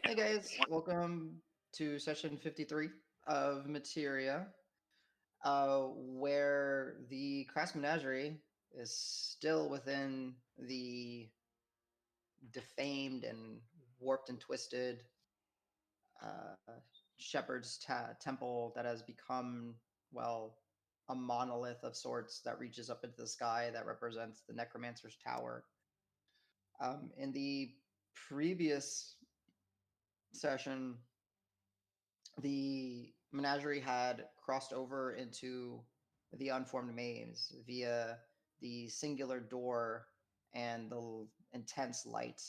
Hey guys, welcome to session 53 of Materia, where the Crass Menagerie is still within the defamed and warped and twisted uh, shepherd's temple that has become, well, a monolith of sorts that reaches up into the sky that represents the Necromancer's Tower. In the previous session, the menagerie had crossed over into the unformed maze via the singular door and the intense light,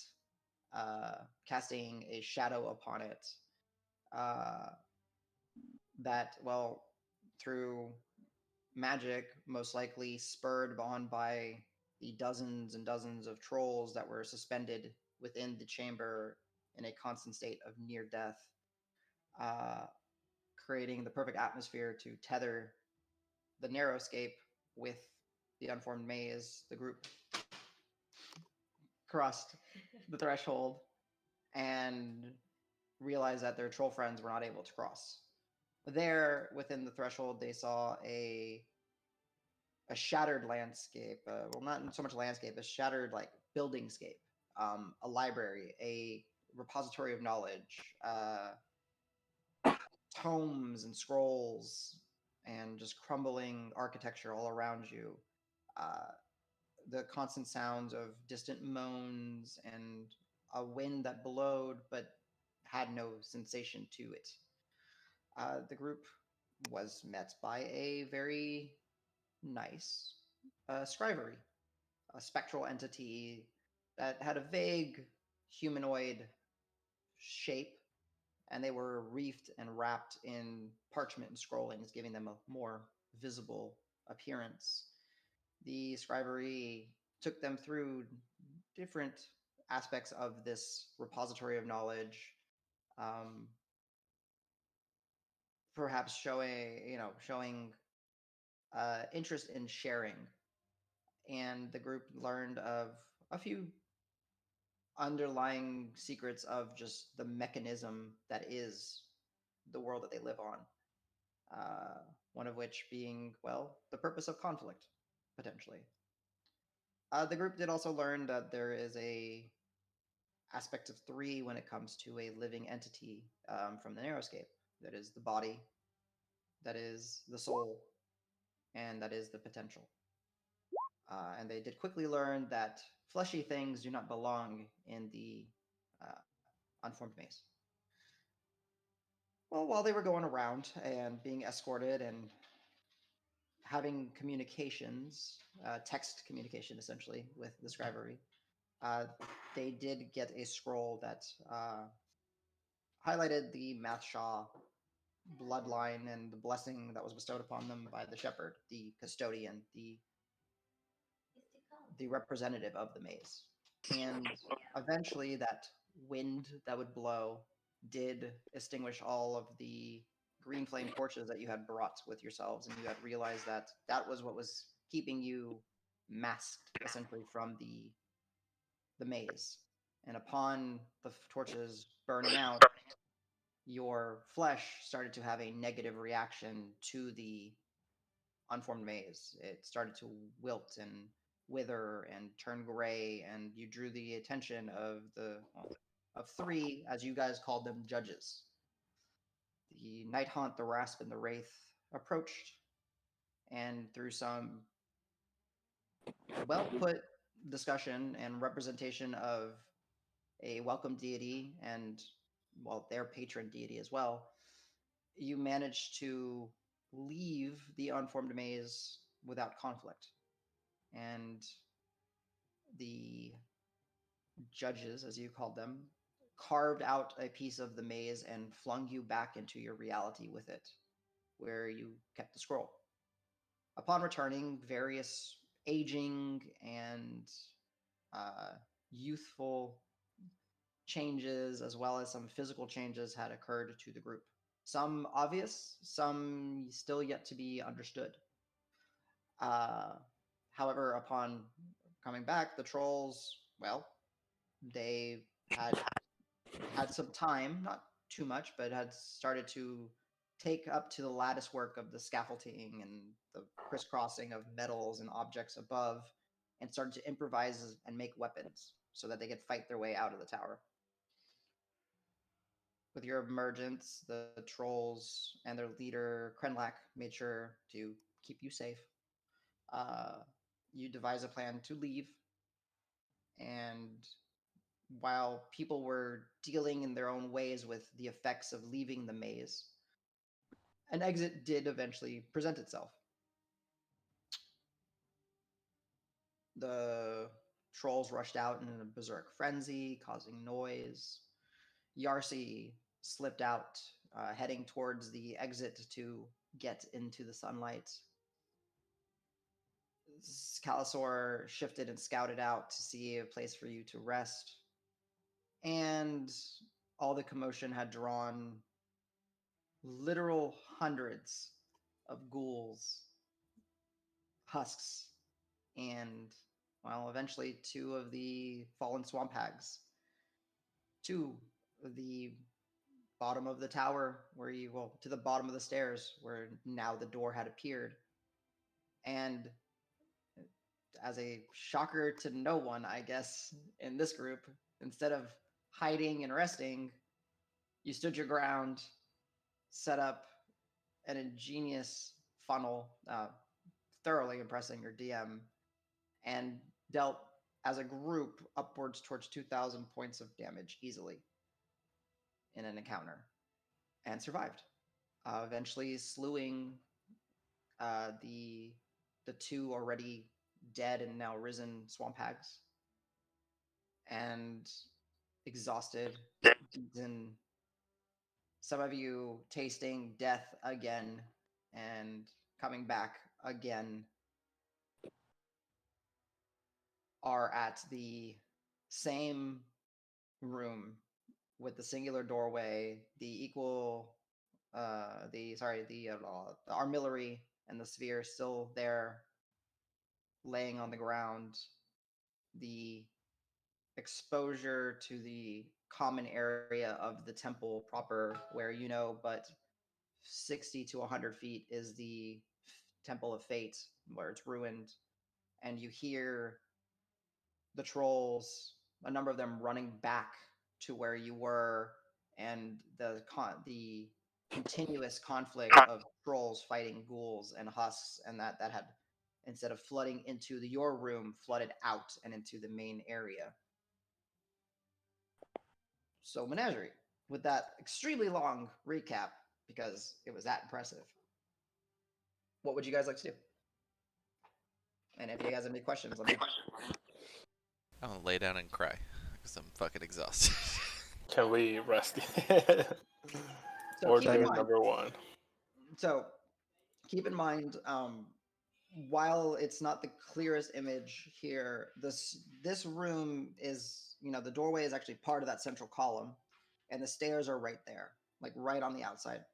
casting a shadow upon it. Uh, that, well, through magic, most likely spurred on by the dozens and dozens of trolls that were suspended within the chamber in a constant state of near death, uh, creating the perfect atmosphere to tether the narrow escape with the unformed maze. The group crossed the threshold and realized that their troll friends were not able to cross. There, within the threshold, they saw a shattered landscape. Well, not so much landscape, a shattered like building scape, a library, a repository of knowledge, tomes and scrolls, and just crumbling architecture all around you. Uh, the constant sounds of distant moans and a wind that blowed but had no sensation to it. The group was met by a very nice scrivery, a spectral entity that had a vague humanoid shape, and they were wreathed and wrapped in parchment and scrollings, giving them a more visible appearance. The scrivery took them through different aspects of this repository of knowledge, um, perhaps showing interest in sharing. And the group learned of a few underlying secrets of just the mechanism that is the world that they live on. Uh, One of which being, well, the purpose of conflict, potentially. The group did also learn that there is a aspect of three when it comes to a living entity from the narrowscape. That is the body, that is the soul, and that is the potential. And they did quickly learn that fleshy things do not belong in the uh, unformed maze. Well, while they were going around and being escorted and having communications, text communication essentially, with the scrivery, uh, they did get a scroll that highlighted the Mathshaw bloodline and the blessing that was bestowed upon them by the shepherd, the custodian, the representative of the maze. And eventually, that wind that would blow did extinguish all of the green flame torches that you had brought with yourselves, and you had realized that that was what was keeping you masked essentially from the maze. And upon the torches burning out, your flesh started to have a negative reaction to the unformed maze. It started to wilt and wither and turn gray, and you drew the attention of of three, as you guys called them, judges. The Night Haunt, the Rasp, and the Wraith approached, and through some well put discussion and representation of a welcome deity and, well, their patron deity as well, you managed to leave the unformed maze without conflict. And the judges, as you called them, carved out a piece of the maze and flung you back into your reality with it, where you kept the scroll. Upon returning, various aging and uh, youthful changes, as well as some physical changes, had occurred to the group. Some obvious, some still yet to be understood. Uh, However, upon coming back, the trolls, well, they had had some time, not too much, but had started to take up to the lattice work of the scaffolding and the crisscrossing of metals and objects above, and started to improvise and make weapons so that they could fight their way out of the tower. With your emergence, the trolls and their leader, Krenlak, made sure to keep you safe. Uh, you devise a plan to leave, and while people were dealing in their own ways with the effects of leaving the maze, an exit did eventually present itself. The trolls rushed out in a berserk frenzy, causing noise. Yarsi slipped out, heading towards the exit to get into the sunlight. Calasor shifted and scouted out to see a place for you to rest. And all the commotion had drawn literal hundreds of ghouls, husks, and, well, eventually two of the fallen swamp hags to the bottom of the tower where you, well, to the bottom of the stairs where now the door had appeared. And as a shocker to no one, I guess, in this group, instead of hiding and resting, you stood your ground, set up an ingenious funnel, thoroughly impressing your DM, and dealt as a group upwards towards 2,000 points of damage easily in an encounter, and survived. Eventually, slewing the two already dead and now risen swamp hags, and exhausted, beaten. Some of you tasting death again and coming back again are at the same room with the singular doorway, the equal, the armillary and the sphere still there, laying on the ground. The exposure to the common area of the temple proper, where but 60 to 100 feet is the Temple of Fate, where it's ruined, and you hear the trolls, a number of them running back to where you were, and the continuous conflict of trolls fighting ghouls and husks, and that had, instead of flooding into your room, flooded out and into the main area. So Menagerie, with that extremely long recap, because it was that impressive, what would you guys like to do? And if you guys have any questions, let me know. I'm gonna lay down and cry because I'm fucking exhausted. Can we rest? So Or keep in do mind, number one? so keep in mind, while it's not the clearest image here, this room is, the doorway is actually part of that central column, and the stairs are right there, like right on the outside.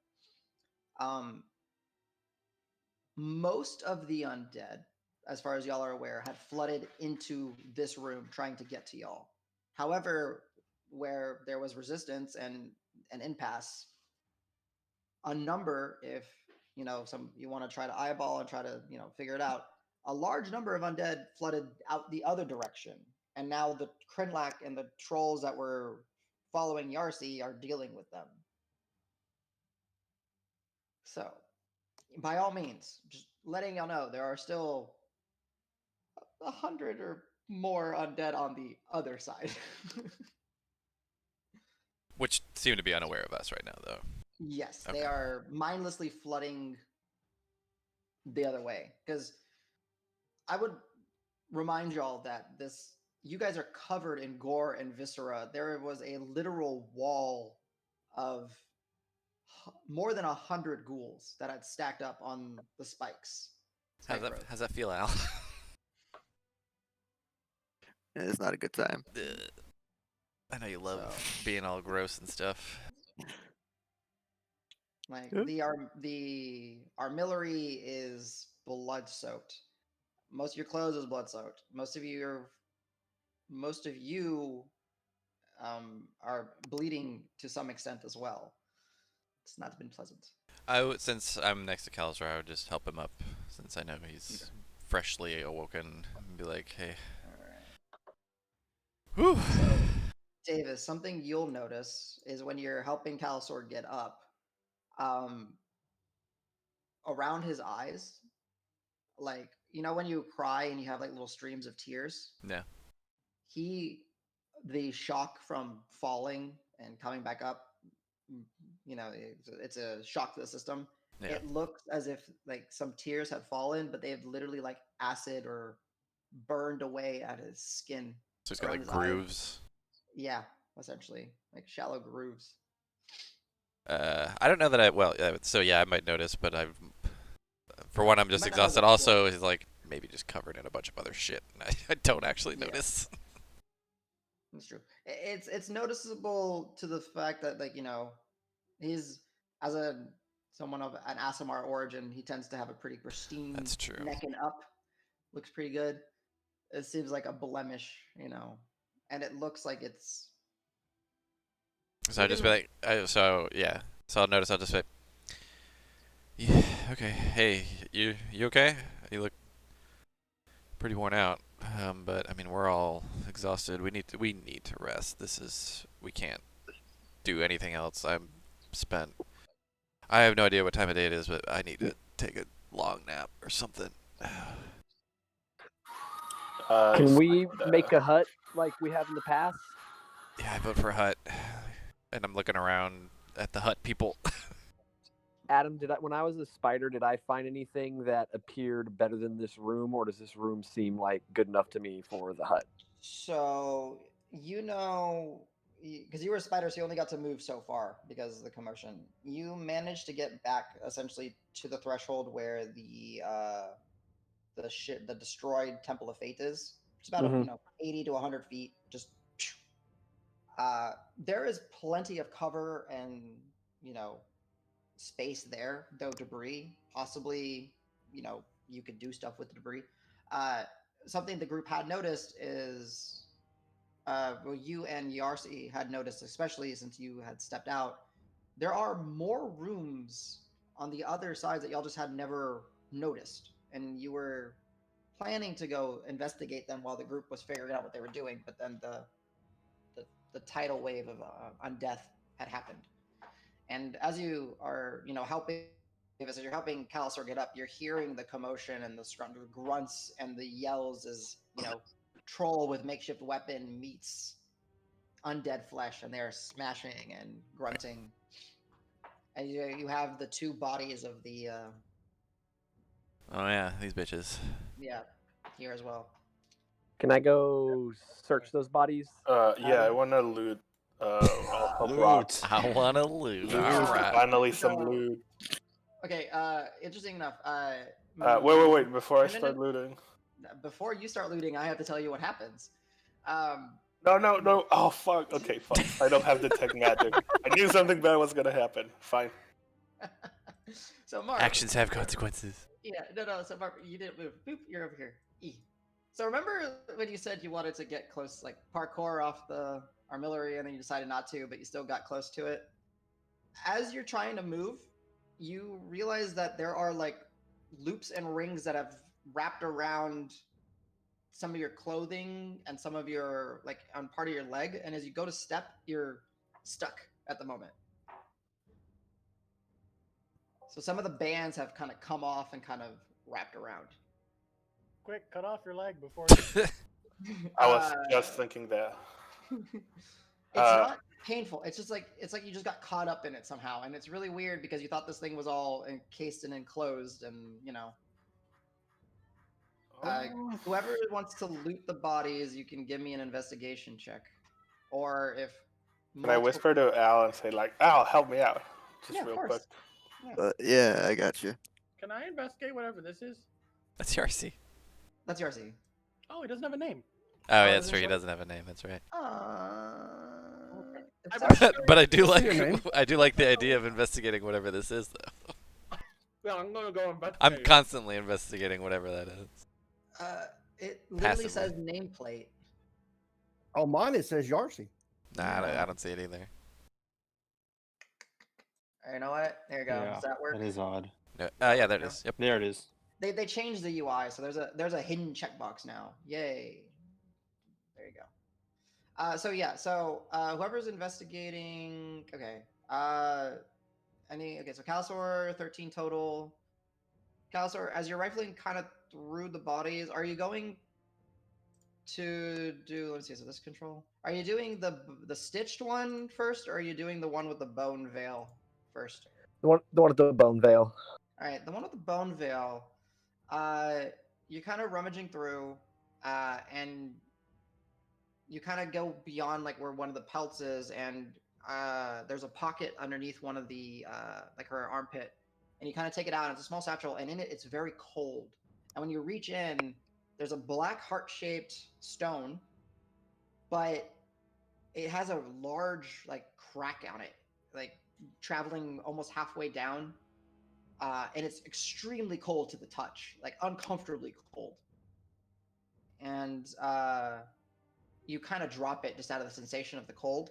Most of the undead, as far as y'all are aware, had flooded into this room trying to get to y'all. However, where there was resistance and an impasse, a number, if some you want to try to eyeball and try to figure it out, a large number of undead flooded out the other direction, and now the Krenlak and the trolls that were following Yarsi are dealing with them. So, by all means, just letting y'all know there are still 100 or more undead on the other side. Which seem to be unaware of us right now, though. Yes, Okay. they are mindlessly flooding the other way. Because I would remind y'all that you guys are covered in gore and viscera. There was a literal wall of more than 100 ghouls that had stacked up on the spikes. How's that feel, Al? It's not a good time. I know you love being all gross and stuff. Like the armillary is blood soaked. Most of your clothes is blood soaked. Most of you are bleeding to some extent as well. It's not been pleasant. Since I'm next to Calzar, I would just help him up, since I know he's freshly awoken, and be like, hey. All right. Whew. So, Davis, something you'll notice is when you're helping Calsor get up, um, around his eyes, like when you cry and you have like little streams of tears, Yeah. the shock from falling and coming back up, it's a shock to the system. Yeah. It looks as if like some tears have fallen, but they've literally like acid or burned away at his skin. So he's got around like his eyes. grooves. Yeah, essentially like shallow grooves. I don't know that so yeah, I might notice, but for one, I'm just might not exhausted. notice, Also, he's like maybe just covered in a bunch of other shit, and I don't actually Yeah. notice. That's true. It's noticeable to the fact that he's as someone of an Asimar origin, he tends to have a pretty pristine That's true. neck and up. Looks pretty good. It seems like a blemish, and it looks like it's. So I just be like, so I'll notice. I'll just say, yeah, okay. Hey, you okay? You look pretty worn out. But I mean, we're all exhausted. We need to rest. We can't do anything else. I have no idea what time of day it is, but I need to take a long nap or something. Can we make a hut like we have in the past? Yeah, I vote for a hut. And I'm looking around at the hut people. Adam, when I was a spider, did I find anything that appeared better than this room, or does this room seem like good enough to me for the hut? So because you were a spider, so you only got to move so far because of the commotion. You managed to get back essentially to the threshold where the destroyed Temple of Fate is. It's about 80 to 100 feet. Just there is plenty of cover and space there, though debris. Possibly, you could do stuff with the debris. Something the group had noticed is, you and Yarsi had noticed, especially since you had stepped out, there are more rooms on the other sides that y'all just had never noticed, and you were planning to go investigate them while the group was figuring out what they were doing, but then the tidal wave of undeath had happened. And as you are, helping, as you're helping Calasor get up, you're hearing the commotion and the grunts and the yells as, troll with makeshift weapon meets undead flesh, and they're smashing and grunting. And you have the two bodies of the. Oh yeah, these bitches. Yeah, here as well. Can I go search those bodies? Yeah, I want to loot. Loot. I want to loot. All right. Finally, some loot. Okay. Interesting enough. Wait. Before I start looting. Before you start looting, I have to tell you what happens. No. Oh fuck. Okay, fuck. I don't have detect magic. I knew something bad was gonna happen. Fine. So Mark. Actions have consequences. Yeah. No. So Mark, you didn't move. Boop. You're over here. E. So remember when you said you wanted to get close, like parkour off the armillary, and then you decided not to, but you still got close to it? As you're trying to move, you realize that there are like loops and rings that have wrapped around some of your clothing and some of your like on part of your leg, and as you go to step, you're stuck at the moment. So some of the bands have kind of come off and kind of wrapped around. Quick, cut off your leg before I was just thinking that. It's not painful. It's like you just got caught up in it somehow, and it's really weird because you thought this thing was all encased and enclosed, and whoever wants to loot the bodies, you can give me an investigation check, or if. Can I whisper to Al and say like, Al, help me out, just Yeah, real of course. quick? Yeah, I got you. Can I investigate whatever this is? That's Yarsi. That's Yarsi. Oh, he doesn't have a name. Oh, yeah, that's true. He doesn't have a name. That's right. But I do like the idea of investigating whatever this is, though. Yeah, I'm gonna go investigate. I'm constantly investigating whatever that is. It literally says nameplate. Oh, mine it says Yarsi. Nah, I Yeah. don't see it either. You know what? There you go. Yeah, Does that work? that is odd. No, That yeah, work there it now? is. Yep. There it is. They changed the UI, so there's a hidden checkbox now. Yay! There you go. Whoever's investigating, okay. So Calsor 13 total. Calsor, as you're rifling kind of through the bodies, are you going to do? Let's see. So this control. Are you doing the stitched one first, or are you doing the one with the bone veil first? The one with the bone veil. All right, the one with the bone veil. You're kind of rummaging through, and you kind of go beyond like where one of the pelts is, and there's a pocket underneath one of the like her armpit, and you kind of take it out. And it's a small satchel, and in it, it's very cold. And when you reach in, there's a black heart-shaped stone, but it has a large like crack on it, like traveling almost halfway down. And it's extremely cold to the touch, like uncomfortably cold. And you kind of drop it just out of the sensation of the cold.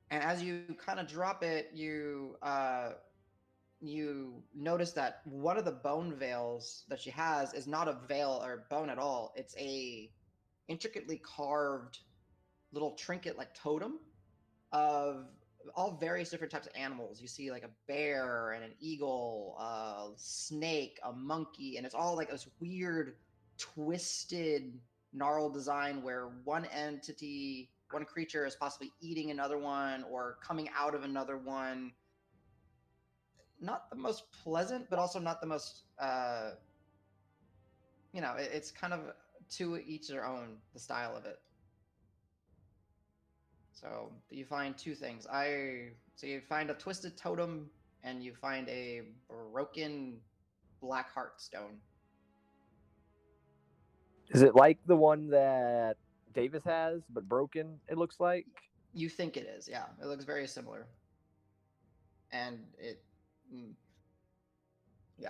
And as you kind of drop it, you notice that one of the bone veils that she has is not a veil or bone at all. It's a intricately carved little trinket like totem of all various different types of animals. You see like a bear and an eagle, a snake, a monkey, and it's all like this weird, twisted, gnarled design where one creature is possibly eating another one or coming out of another one. Not the most pleasant, but also not the most, it's kind of to each their own, the style of it. So you find two things. So you find a twisted totem and you find a broken black heart stone. Is it like the one that Davis has, but broken? It looks like. You think it is, yeah. It looks very similar. And yeah.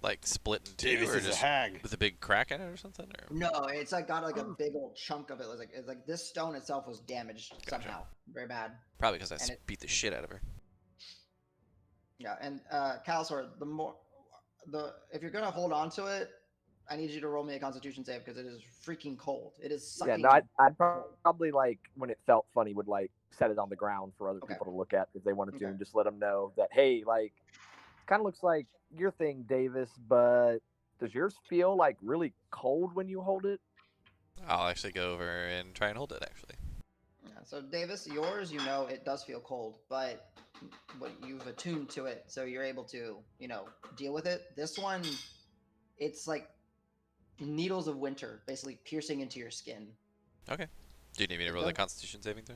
Like split in two, Davis or is a just hag. with a big crack in it or something? Or... No, it's like got like a big old chunk of it. It's like this stone itself was damaged somehow, very bad. Probably because I And it- beat the shit out of her. Yeah, and Calasor, if you're gonna hold on to it, I need you to roll me a Constitution save because it is freaking cold. It is sucking. Yeah, no, I'd probably like when it felt funny would like set it on the ground for other Okay. people to look at if they wanted to, Okay. and just let them know that hey, like, kind of looks like your thing, Davis, but does yours feel like really cold when you hold it? I'll actually go over and try and hold it, actually. Yeah, so Davis, yours, it does feel cold, but you've attuned to it, so you're able to, deal with it. This one, it's like needles of winter, basically piercing into your skin. Okay. Do you need me to roll the Constitution saving throw?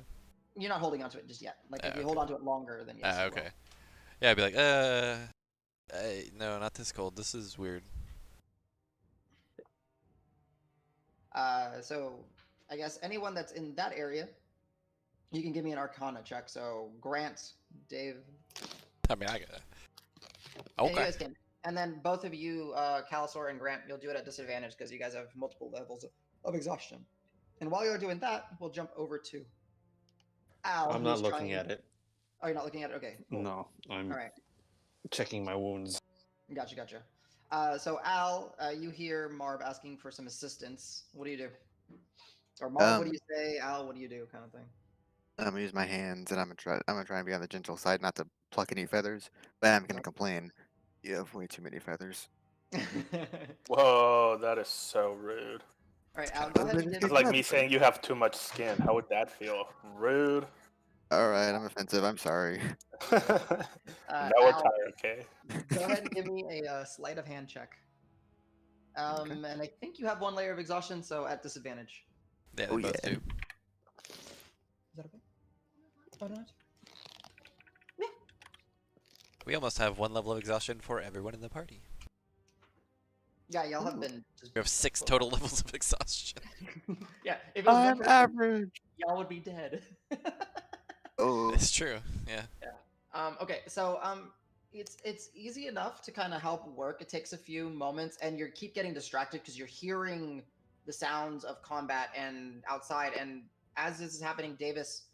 You're not holding onto it just yet. Like if you hold onto it longer, then yes. Okay. Yeah, I'd be like, no, not this cold. This is weird. So I guess anyone that's in that area, you can give me an Arcana check. So Grant, Dave. I mean, I got it. Yeah, you Okay. guys can. And then both of you, Calasor and Grant, you'll do it at disadvantage because you guys have multiple levels of exhaustion. And while you're doing that, we'll jump over to Al. I'm not who's looking trying- at it. Oh, you're not looking at it? Okay. Cool. No, I'm All right. checking my wounds. Gotcha. So Al, you hear Marv asking for some assistance. What do you do? Or Marv, what do you say? Al, what do you do? Kind of thing. I'm gonna use my hands, and I'm gonna try and be on the gentle side, not to pluck any feathers. But I'm gonna complain. You have way too many feathers. Whoa, that is so rude. All right, Al, go ahead and give It's like me saying you have too much skin. How would that feel? Rude. All right, I'm offensive. I'm sorry. No Al, attire, okay? go ahead and give me a sleight of hand check. And I think you have one layer of exhaustion, so at disadvantage. Yeah, they Oh, both yeah. do. Is that okay? Oh, no. We almost have one level of exhaustion for everyone in the party. Yeah, y'all have been. We have 6 total levels of exhaustion. Yeah, if it was one I'm person, average. y'all would be dead. Oh, It's true. Yeah. Okay, so it's easy enough to kind of help work. It takes a few moments, and you keep getting distracted because you're hearing the sounds of combat and outside. And as this is happening, Davis,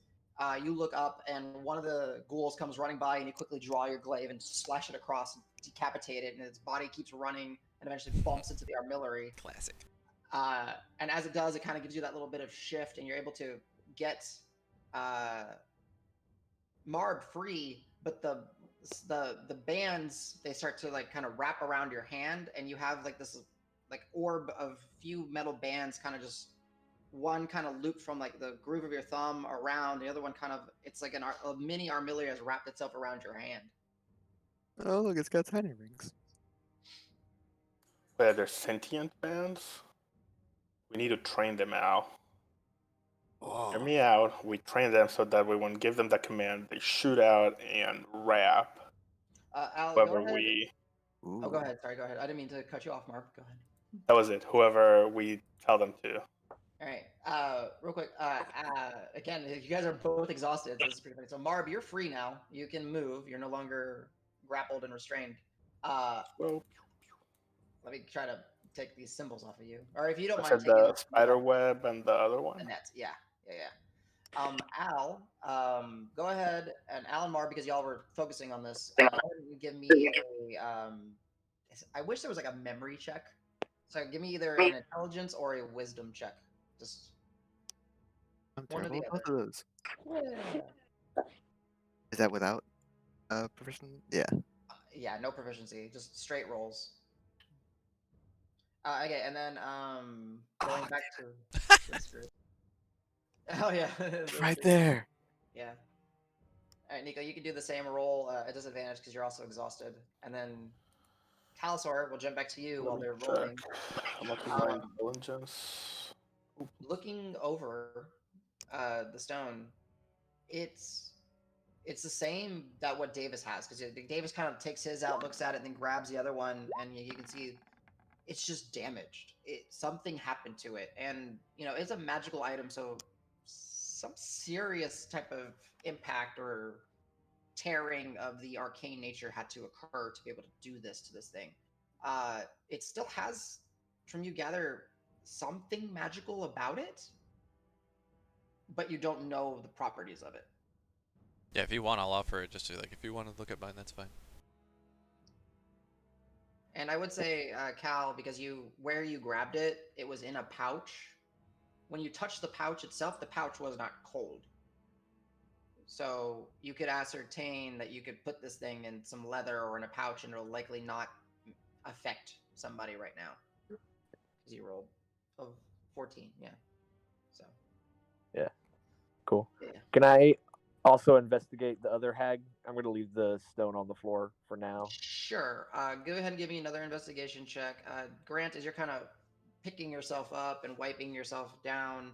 you look up and one of the ghouls comes running by, and you quickly draw your glaive and slash it across and decapitate it, and its body keeps running and eventually bumps into the armillary. Classic. And as it does, it kind of gives you that little bit of shift, and you're able to get Marb free, but the bands, they start to like kind of wrap around your hand, and you have like this like orb of few metal bands, kind of just one kind of loop from like the groove of your thumb around, the other one kind of, it's like a mini armillary has wrapped itself around your hand. Oh, look, it's got tiny rings. Where they're sentient bands? We need to train them out. Hear me out. We train them so that we, when we give them the command, they shoot out and wrap. Al, Whoever go ahead. we. Oh, go ahead. Sorry, go ahead. I didn't mean to cut you off, Mark. Go ahead. That was it. Whoever we tell them to. All right. Real quick. Again, you guys are both exhausted, so this is pretty funny. So Marb, you're free now. You can move. You're no longer grappled and restrained. Well, Let me try to take these symbols off of you, or if you don't I mind said taking the spider web and the other the one. nets. Yeah. Al, go ahead, and Al and Marb, because y'all were focusing on this. Go ahead and give me a. I wish there was like a memory check. So give me either an intelligence or a wisdom check. Just I'm one or terrible the at both other. of those. Yeah. Is that without proficiency? Yeah. Yeah, no proficiency, just straight rolls. Okay, and then going back to this group. Oh yeah, Right there. Yeah. All right, Nico, you can do the same roll at disadvantage because you're also exhausted, and then Calisor, we'll jump back to you while they're rolling. How much is my intelligence? Looking over the stone, it's the same that what Davis has, because Davis kind of takes his out, looks at it, and then grabs the other one, and you can see it's just damaged. Something happened to it, and it's a magical item, so some serious type of impact or tearing of the arcane nature had to occur to be able to do this to this thing. It still has, from you gather, something magical about it, but you don't know the properties of it. Yeah, if you want, I'll offer it. Just to like, if you want to look at mine, that's fine. And I would say, Cal, because where you grabbed it, it was in a pouch. When you touched the pouch itself, the pouch was not cold. So you could ascertain that you could put this thing in some leather or in a pouch, and it'll likely not affect somebody right now. Because you rolled a 14, yeah. So. Yeah. Cool. Yeah. Can I also investigate the other hag? I'm going to leave the stone on the floor for now. Sure. Go ahead and give me another investigation check. Grant, as you're kind of picking yourself up and wiping yourself down,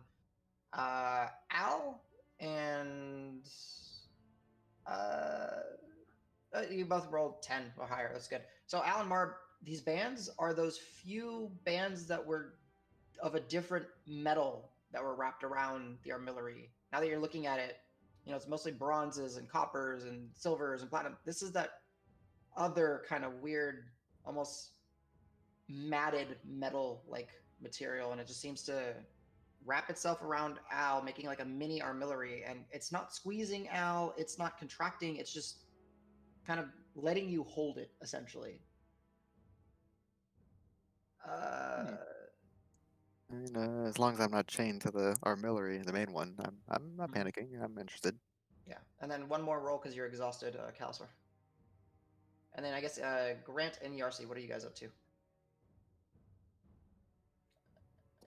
Al and you both rolled 10 or higher. That's good. So Al and Marb, these bands are those few bands that were of a different metal that were wrapped around the armillary. Now that you're looking at it, it's mostly bronzes and coppers and silvers and platinum. This is that other kind of weird, almost matted metal-like material, and it just seems to wrap itself around Al, making like a mini armillary. And it's not squeezing Al, it's not contracting, it's just kind of letting you hold it, essentially. I mean, as long as I'm not chained to the armillary, the main one, I'm not panicking. I'm interested. Yeah, and then one more roll because you're exhausted, Calisor. And then I guess Grant and Yarsi, what are you guys up to?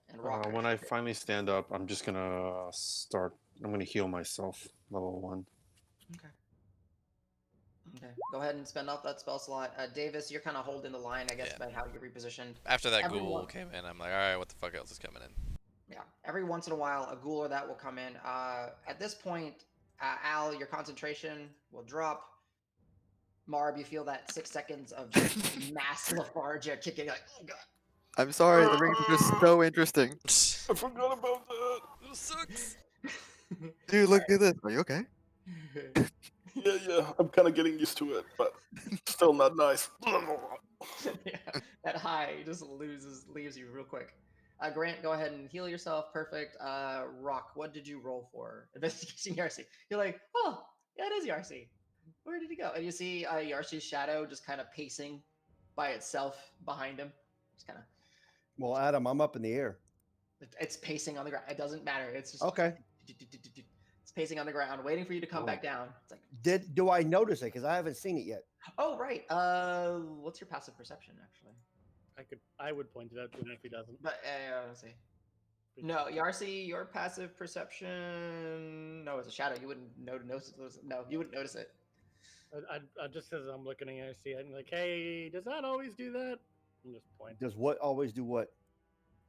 And Rock. When I finally stand up, I'm just gonna start. I'm gonna heal myself, level 1. Okay. Go ahead and spend off that spell slot. Davis, you're kind of holding the line, I guess, Yeah. by how you repositioned. After that ghoul came in, I'm like, all right, what the fuck else is coming in? Yeah. Every once in a while, a ghoul or that will come in. At this point, Al, your concentration will drop. Marb, you feel that 6 seconds of just mass lethargia kicking, like, oh god. I'm sorry, the rings are just so interesting. I forgot about that. This sucks. Dude, look at this. Are you okay? Yeah. I'm kind of getting used to it, but still not nice. Yeah, that high just leaves you real quick. Grant, go ahead and heal yourself. Perfect. Rock, what did you roll for? Investigating Yarcy. You're like, oh, yeah, it is Yarcy. Where did he go? And you see Yarcy's shadow just kind of pacing by itself behind him. Just kind of. Well, Adam, I'm up in the air. It's pacing on the ground. It doesn't matter. It's just Okay. It's pacing on the ground, waiting for you to come back down. It's like. Do I notice it? Because I haven't seen it yet. Oh right. What's your passive perception actually? I would point it out to him if he doesn't. But let's see. No, Yarcy, your passive perception. No, it's a shadow. You wouldn't notice it. No, you wouldn't notice it. I just as I'm looking at it, I see it, and like, hey, does that always do that? I'm just pointing. Does what always do what?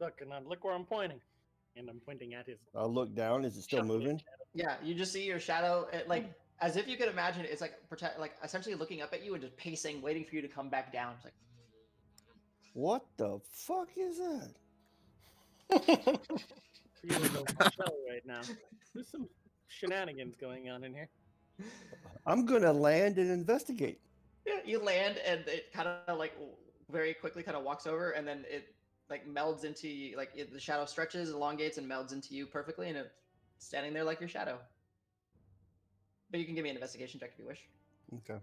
Look, and look where I'm pointing, and I'm pointing at his. I look down. Is it still moving? Yeah, you just see your shadow, like as if you could imagine. It's like essentially looking up at you and just pacing, waiting for you to come back down. It's like. What the fuck is that? Feeling a shell right now. There's some shenanigans going on in here. I'm gonna land and investigate. Yeah, you land and it kind of like very quickly kind of walks over and then it like melds into you, like the shadow stretches, elongates, and melds into you perfectly, and it's standing there like your shadow. But you can give me an investigation check if you wish. Okay.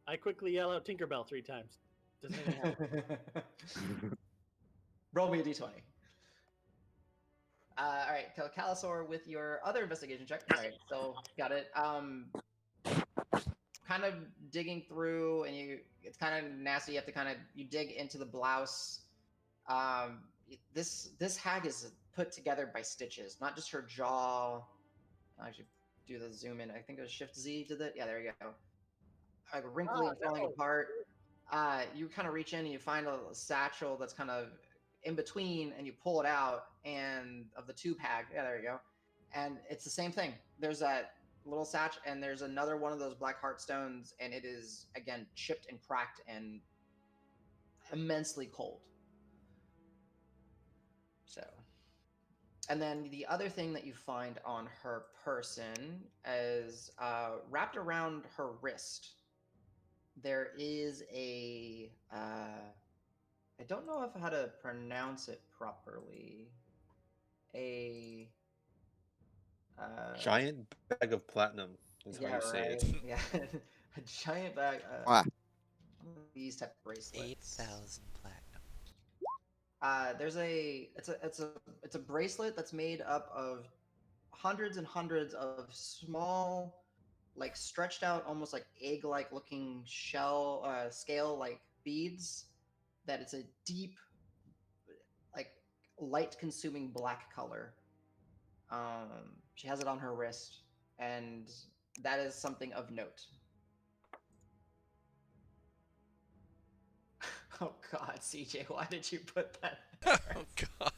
I quickly yell out Tinkerbell 3 times. Does anything happen? Roll me a d20. All right, Calisor with your other investigation check. All right, so got it. Kind of digging through, and it's kind of nasty. You have to you dig into the blouse. This hag is put together by stitches, not just her jaw. I should do the zoom in. I think it was Shift Z did that. Yeah, there you go. Like wrinkly and falling apart. You kind of reach in and you find a satchel that's kind of in between, and you pull it out, and of the tube hag. Yeah, there you go. And it's the same thing. There's that little satch, and there's another one of those black heart stones, and it is again chipped and cracked and immensely cold. So, and then the other thing that you find on her person is wrapped around her wrist. There is a I don't know how to pronounce it properly. A Giant bag of platinum is how you say it. Yeah, a giant bag. Wow. These type of bracelets. 8,000 platinum. There's it's a bracelet that's made up of hundreds and hundreds of small, like stretched out, almost like egg-like looking shell, scale-like beads. That it's a deep, like light-consuming black color. She has it on her wrist, and that is something of note. Oh God, CJ, why did you put that there? Oh God.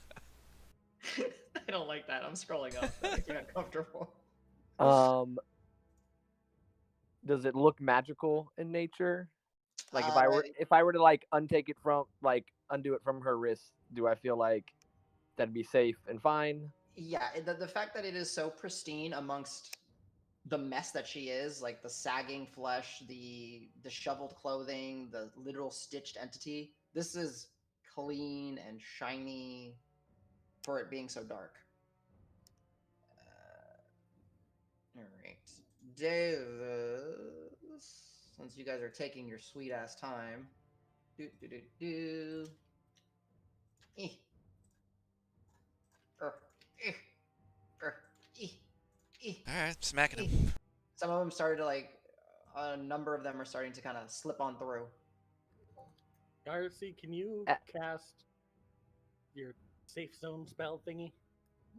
I don't like that. I'm scrolling up. That makes me uncomfortable. Does it look magical in nature? Like if I were to like undo it from her wrist, do I feel like that'd be safe and fine? Yeah, the fact that it is so pristine amongst the mess that she is, like the sagging flesh, the disheveled clothing, the literal stitched entity, this is clean and shiny for it being so dark. All right. Davis, since you guys are taking your sweet ass time. Alright, smacking him. Some of them started to a number of them are starting to kind of slip on through. Darcy, can you cast your safe zone spell thingy?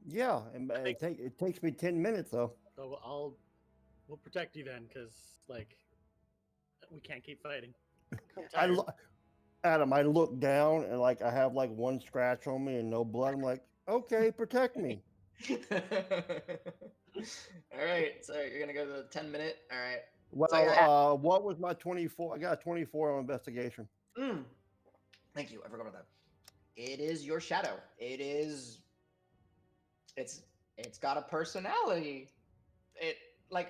Yeah, and it takes me 10 minutes though. So we'll protect you then, because we can't keep fighting. Adam, I look down and I have one scratch on me and no blood. I'm like, okay, protect me. All right, so you're gonna go to the 10-minute. All right. Well, what was my 24? I got a 24 on investigation. Thank you. I forgot about that. It is your shadow. It's got a personality. It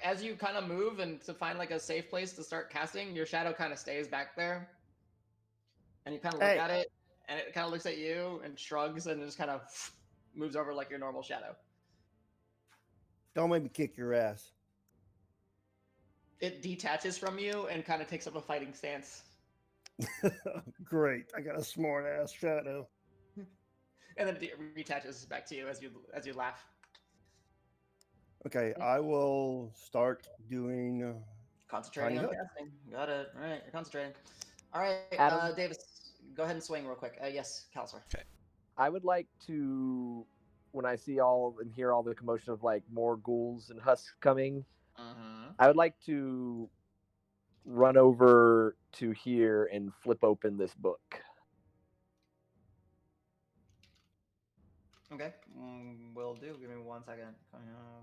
as you kind of move and to find a safe place to start casting, your shadow kind of stays back there, and you kind of look at it, and it kind of looks at you and shrugs and just kind of moves over like your normal shadow. Don't make me kick your ass. It detaches from you and kind of takes up a fighting stance. Great. I got a smart ass shadow. And then it retaches back to you as you laugh. Okay, I will start doing. Concentrating Tiny on hook. casting. Got it. All right, you're concentrating. All right, Adam? Davis, go ahead and swing real quick. Yes, Calsor. I would like to, when I see all and hear all the commotion of like more ghouls and husks coming, I would like to run over to here and flip open this book. Okay, will do. Give me 1 second.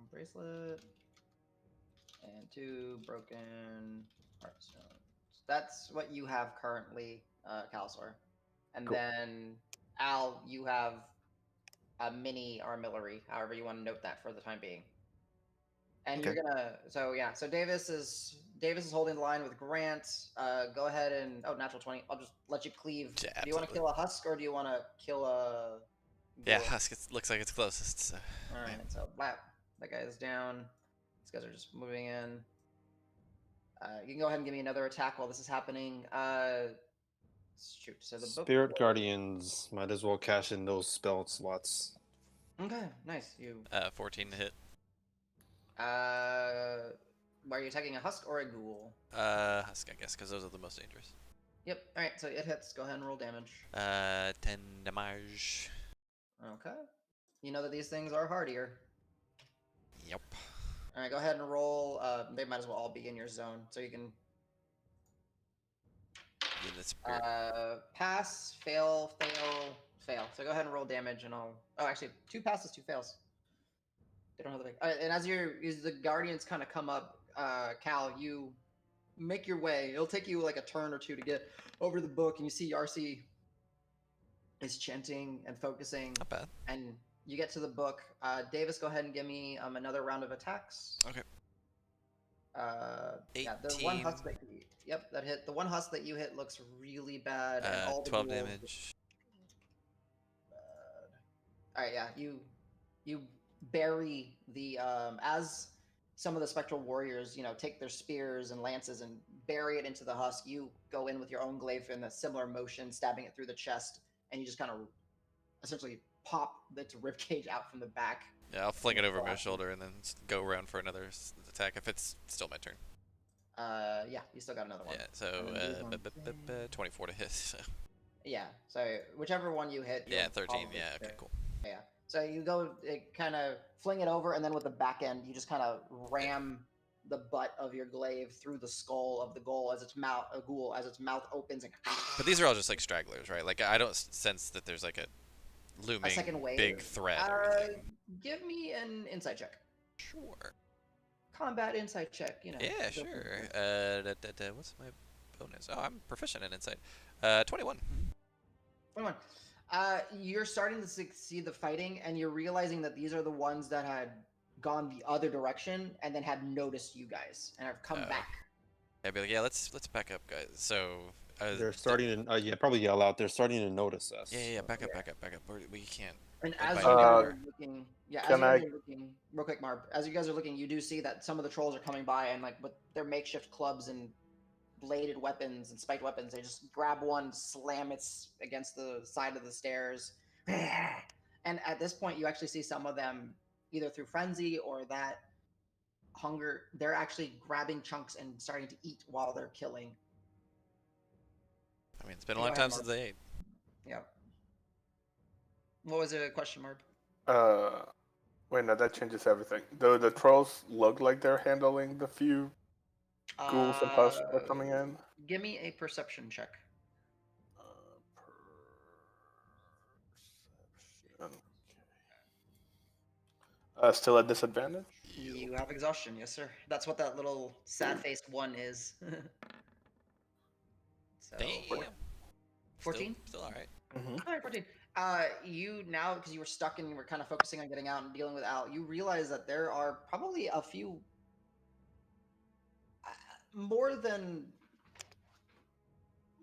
Bracelet and 2 broken heartstones. That's what you have currently, Calsor. And Cool. then Al, you have a mini armillary. However, you want to note that for the time being. And you're gonna. So yeah. So Davis is holding the line with Grant. Go ahead and natural 20. I'll just let you cleave. Yeah, do you want to absolutely. kill a husk or do you want to kill a? Yeah, ghoul? Husk looks like it's closest. So. All right. So that guy is down. These guys are just moving in. You can go ahead and give me another attack while this is happening. Shoot. So the book. Spirit Guardians might as well cash in those spell slots. Okay. Nice. You. 14 to hit. Are you attacking a husk or a ghoul? Husk, I guess, because those are the most dangerous. Yep. All right. So it hits. Go ahead and roll damage. 10 damage. Okay. You know that these things are hardier. Yep. All right. Go ahead and roll. They might as well all be in your zone, so you can. Yeah, the spirit. Pass, fail, fail, fail. So go ahead and roll damage, and I'll. Oh, actually, 2 passes, 2 fails. They don't have the big. And as the guardians kind of come up, Cal, you make your way. It'll take you like a turn or 2 to get over the book, and you see Yarcy is chanting and focusing. Not bad. And you get to the book. Davis, go ahead and give me another round of attacks. Okay. Yeah, the one husk that that hit. The one husk that you hit looks really bad. And all the 12 ghouls damage. All right, yeah, you bury the as some of the spectral warriors, take their spears and lances and bury it into the husk. You go in with your own glaive in a similar motion, stabbing it through the chest, and you just kind of essentially pop its ribcage out from the back. Yeah, I'll fling it over my shoulder and then go around for another attack if it's still my turn. Yeah, you still got another one. Yeah, so 24 to hit. So. Yeah, so whichever one you hit. Yeah, 13. Yeah, okay, cool. Yeah, so you go kind of fling it over, and then with the back end, you just kind of ram the butt of your glaive through the skull of the ghoul as its mouth opens. And but these are all just like stragglers, right? Like I don't sense that there's like a looming second wave. big threat or anything. Give me an insight check. Sure. Combat insight check. Yeah, sure. What's my bonus? Oh, I'm proficient in insight. 21. 21. You're starting to see the fighting, and you're realizing that these are the ones that had gone the other direction and then had noticed you guys and have come back. I'd be like, yeah, let's back up, guys. So they're starting to probably yell out. They're starting to notice us. Yeah, back up. We can't. And as you guys are looking, looking, real quick, Marb, as you guys are looking, you do see that some of the trolls are coming by and like with their makeshift clubs and bladed weapons and spiked weapons, they just grab one, slam it against the side of the stairs, and at this point, you actually see some of them either through frenzy or that hunger. They're actually grabbing chunks and starting to eat while they're killing. I mean, it's been a long time since they ate. Yep. What was the question, Marb? Wait, no, that changes everything. Though the trolls look like they're handling the few ghouls and husks that are coming in. Give me a perception check. Okay. Still at disadvantage? You have exhaustion, yes, sir. That's what that little sad-faced one is. So, Damn. 14? Still all right. Mm-hmm. All right, 14. You now, because you were stuck and you were kind of focusing on getting out and dealing with Al, you realize that there are probably a few more than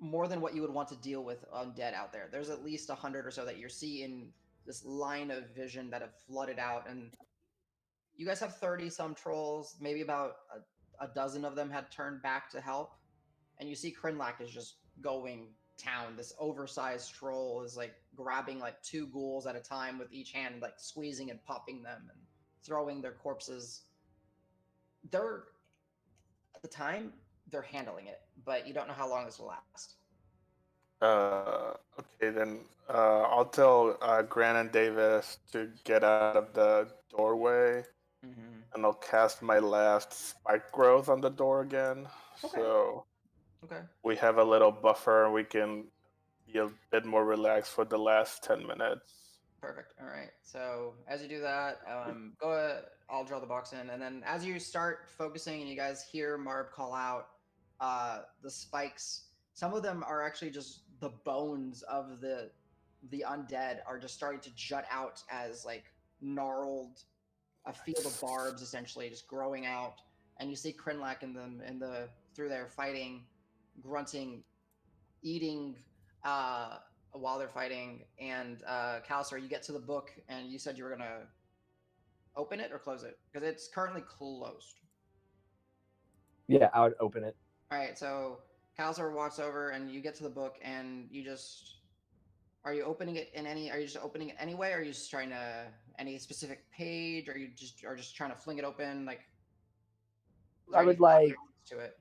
more than what you would want to deal with undead out there. There's at least 100 or so that you're seeing this line of vision that have flooded out, and you guys have 30 some trolls. Maybe about a dozen of them had turned back to help, and you see Krinlak is just going town. This oversized troll is like grabbing like 2 ghouls at a time with each hand, and like squeezing and popping them and throwing their corpses. They're at the time they're handling it, but you don't know how long this will last. Okay, then I'll tell Grant and Davis to get out of the doorway, and I'll cast my last spike growth on the door again. Okay. So Okay. we have a little buffer, and we can be a bit more relaxed for the last 10 minutes. Perfect. All right. So as you do that, go ahead. I'll draw the box in, and then as you start focusing, and you guys hear Marb call out, the spikes. Some of them are actually just the bones of the undead are just starting to jut out as like gnarled, a field of barbs essentially just growing out, and you see Krinlak in the through there fighting, grunting, eating. While they're fighting, and Kalsar, you get to the book, and you said you were gonna open it or close it because it's currently closed. Yeah, I would open it. All right, so Kalsar walks over, and you get to the book, and you just are you opening it in any? Are you just opening it anyway? Or are you just trying to any specific page? Or you just trying to fling it open? Like I would like to it.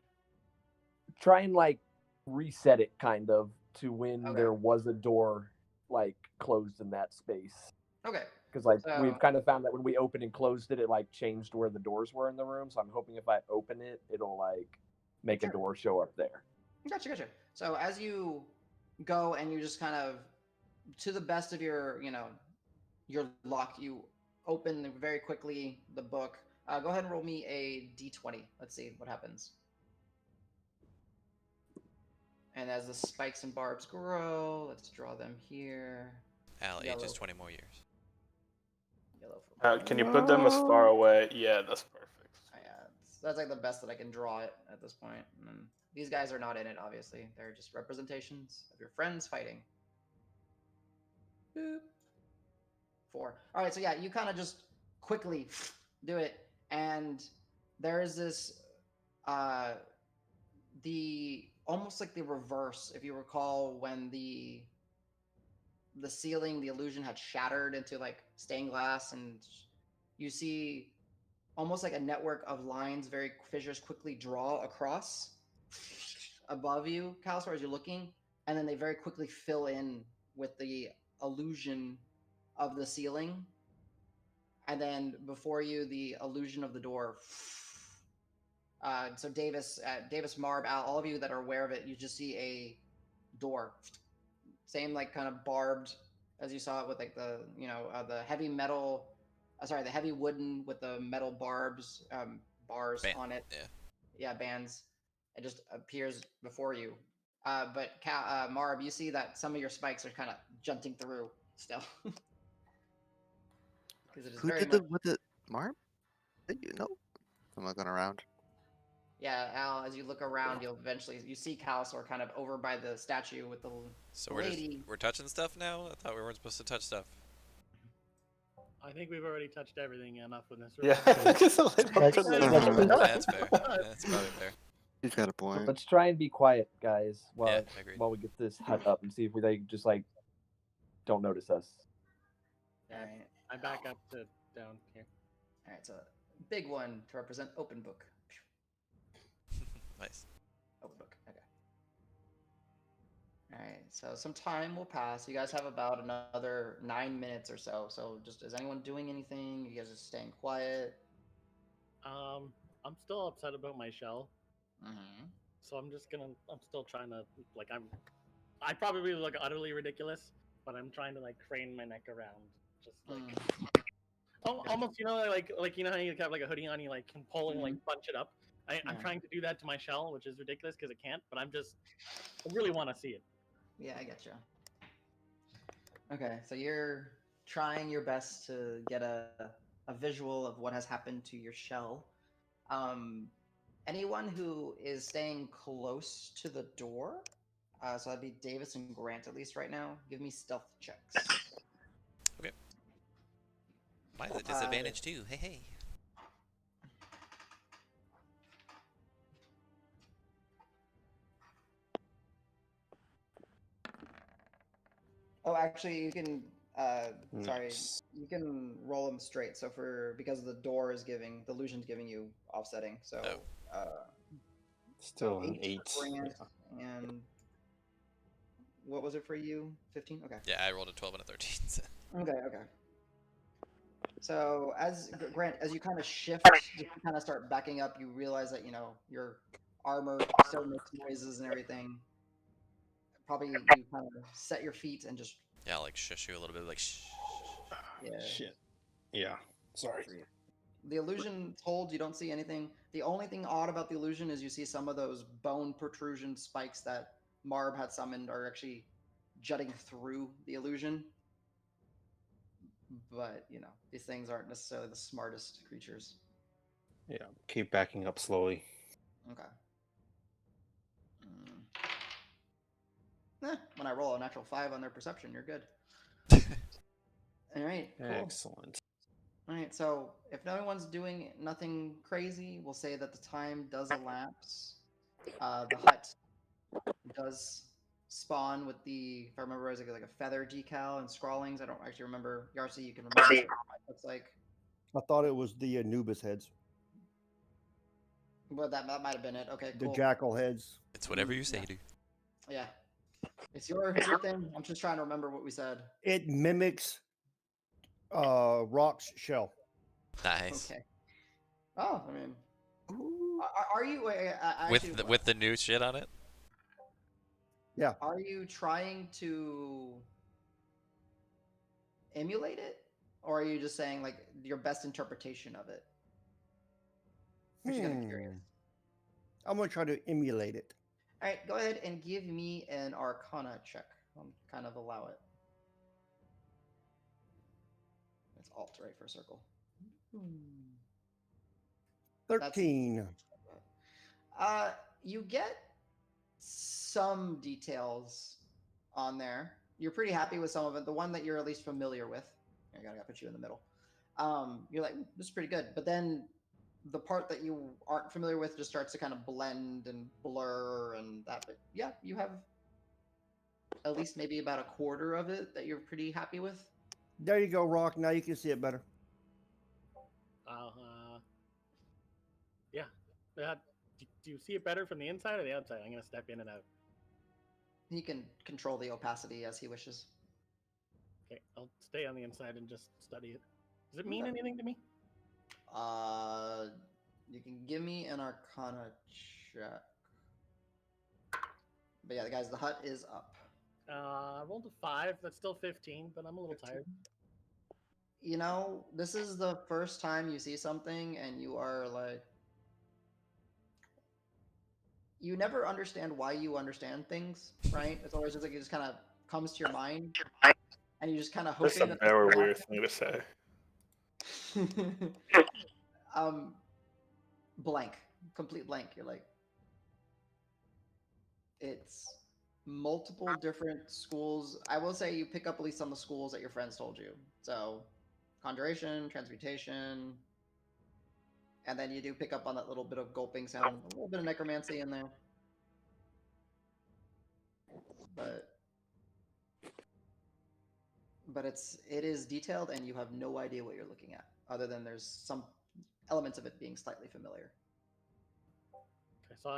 Try and like reset it kind of to when Okay. there was a door like closed in that space. Okay. Because like So- we've kind of found that when we opened and closed it, it like changed where the doors were in the room. So I'm hoping if I open it, it'll like make a door show up there. Gotcha. So as you go and you just kind of, to the best of your, your luck, you open very quickly the book. Go ahead and roll me a d20. Let's see what happens. And as the spikes and barbs grow, let's draw them here. Al Yellow. ages 20 more years. Yellow for Can you put them as far away? Yeah, that's perfect. Yeah, that's like the best that I can draw it at this point. And these guys are not in it, obviously. They're just representations of your friends fighting. Boop. 4. All right, so yeah, you kind of just quickly do it, and there is this, the almost like the reverse. If you recall, when the ceiling, the illusion had shattered into like stained glass, and you see almost like a network of lines, very fissures quickly draw across above you, Kalsar, as you're looking, and then they very quickly fill in with the illusion of the ceiling, and then before you, the illusion of the door. So Davis, Marb, Al, all of you that are aware of it, you just see a door, same like kind of barbed as you saw it with like the the heavy metal, the heavy wooden with the metal bars on it. Yeah, bands. It just appears before you. But Marb, you see that some of your spikes are kind of junting through still. Because it is Who very did much... with the Marb? You know, I'm looking around. Yeah, Al, as you look around, you see Kalsor kind of over by the statue with the lady. We're touching stuff now? I thought we weren't supposed to touch stuff. I think we've already touched everything enough in this room. Yeah, That's fair. That's probably fair. He's got a point. Let's try and be quiet, guys, while agreed. we get this hut up and see if they just like don't notice us. All right. I back up to down here. All right, so big one to represent open book. Nice. Open book. Okay. All right. So some time will pass. You guys have about another 9 minutes or so. So just is anyone doing anything? You guys are staying quiet. I'm still upset about my shell. Mm-hmm. So I'm still trying to I probably look utterly ridiculous, but I'm trying to like crane my neck around, just like almost like you know how you have like a hoodie on, you like can pull and like bunch it up. I'm trying to do that to my shell, which is ridiculous because it can't. But I really want to see it. Yeah, I get you. Okay, so you're trying your best to get a visual of what has happened to your shell. Anyone who is staying close to the door, So that'd be Davis and Grant at least right now. Give me stealth checks. Okay. Mine's at disadvantage too. Hey, hey. Oh, actually, you can. Sorry, Nice. you can roll them straight. So because the door is giving the illusion's giving you offsetting. So, Still an 8 for 8. Grant, Yeah. and what was it for you? 15. Okay. Yeah, I rolled a 12 and a 13. So. Okay. Okay. So Grant, as you kind of shift, you kind of start backing up, you realize that your armor still makes noises and everything. Probably you kind of set your feet and just Yeah, I'll like shush you a little bit, like shh. yeah. Shit. Yeah. Sorry. The illusion holds. You don't see anything. The only thing odd about the illusion is you see some of those bone protrusion spikes that Marb had summoned are actually jutting through the illusion. But these things aren't necessarily the smartest creatures. Yeah. Keep backing up slowly. Okay. When I roll a natural 5 on their perception, you're good. All right, cool. Excellent. All right, so if no one's doing nothing crazy, we'll say that the time does elapse. The hut does spawn with if I remember, it's like a feather decal and scrawlings. I don't actually remember. Yarcy, you can remember what it looks like. I thought it was the Anubis heads, But that might have been it. Okay, the cool. jackal heads. It's whatever you say, Yeah. dude. Yeah. It's your thing. I'm just trying to remember what we said. It mimics Rock's shell. Nice. Okay. Oh, I mean, are you With the new shit on it? Yeah. Are you trying to emulate it, or are you just saying like your best interpretation of it? I'm just kind of curious. I'm gonna try to emulate it. All right, go ahead and give me an Arcana check. I'll kind of allow it. It's Alt, right, for a circle. 13. You get some details on there. You're pretty happy with some of it. The one that you're at least familiar with. I gotta put you in the middle. You're like, this is pretty good. But then the part that you aren't familiar with just starts to kind of blend and blur and that. But yeah, you have at least maybe about a quarter of it that you're pretty happy with. There you go, Rock. Now you can see it better. Yeah. Do you see it better from the inside or the outside? I'm gonna step in and out. He can control the opacity as he wishes. Okay, I'll stay on the inside and just study it. Does it mean anything to me? You can give me an Arcana check. But yeah, guys, the hut is up. I rolled a 5. That's still 15, but I'm a little tired. This is the first time you see something and you are like, you never understand why you understand things, right? It's always just like it just kind of comes to your mind, and you just kind of hope. That's a very weird thing to say. Blank, complete blank. You're like, it's multiple different schools. I will say you pick up at least some of the schools that your friends told you. So, conjuration, transmutation, and then you do pick up on that little bit of gulping sound, a little bit of necromancy in there. But it is detailed, and you have no idea what you're looking at, other than there's some elements of it being slightly familiar. Okay, so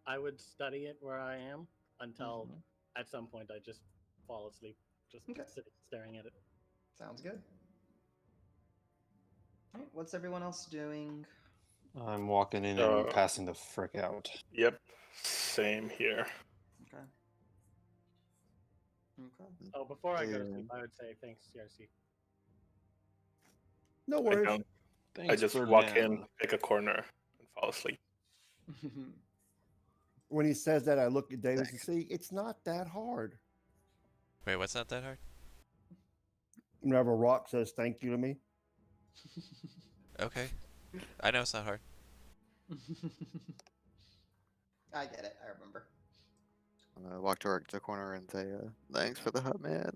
I would study it where I am until at some point I just fall asleep, just sitting staring at it. Sounds good. All right, what's everyone else doing? I'm walking in and passing the frick out. Yep, same here. Okay. Oh, before I go to sleep, I would say thanks, CRC. No worries. I just walk in, pick a corner, and fall asleep. When he says that, I look at Davis and see it's not that hard. Wait, what's not that hard? Whenever Rock says thank you to me. Okay. I know it's not hard. I get it. I remember. I'm gonna walk to the corner and say, "Thanks for the hut, man."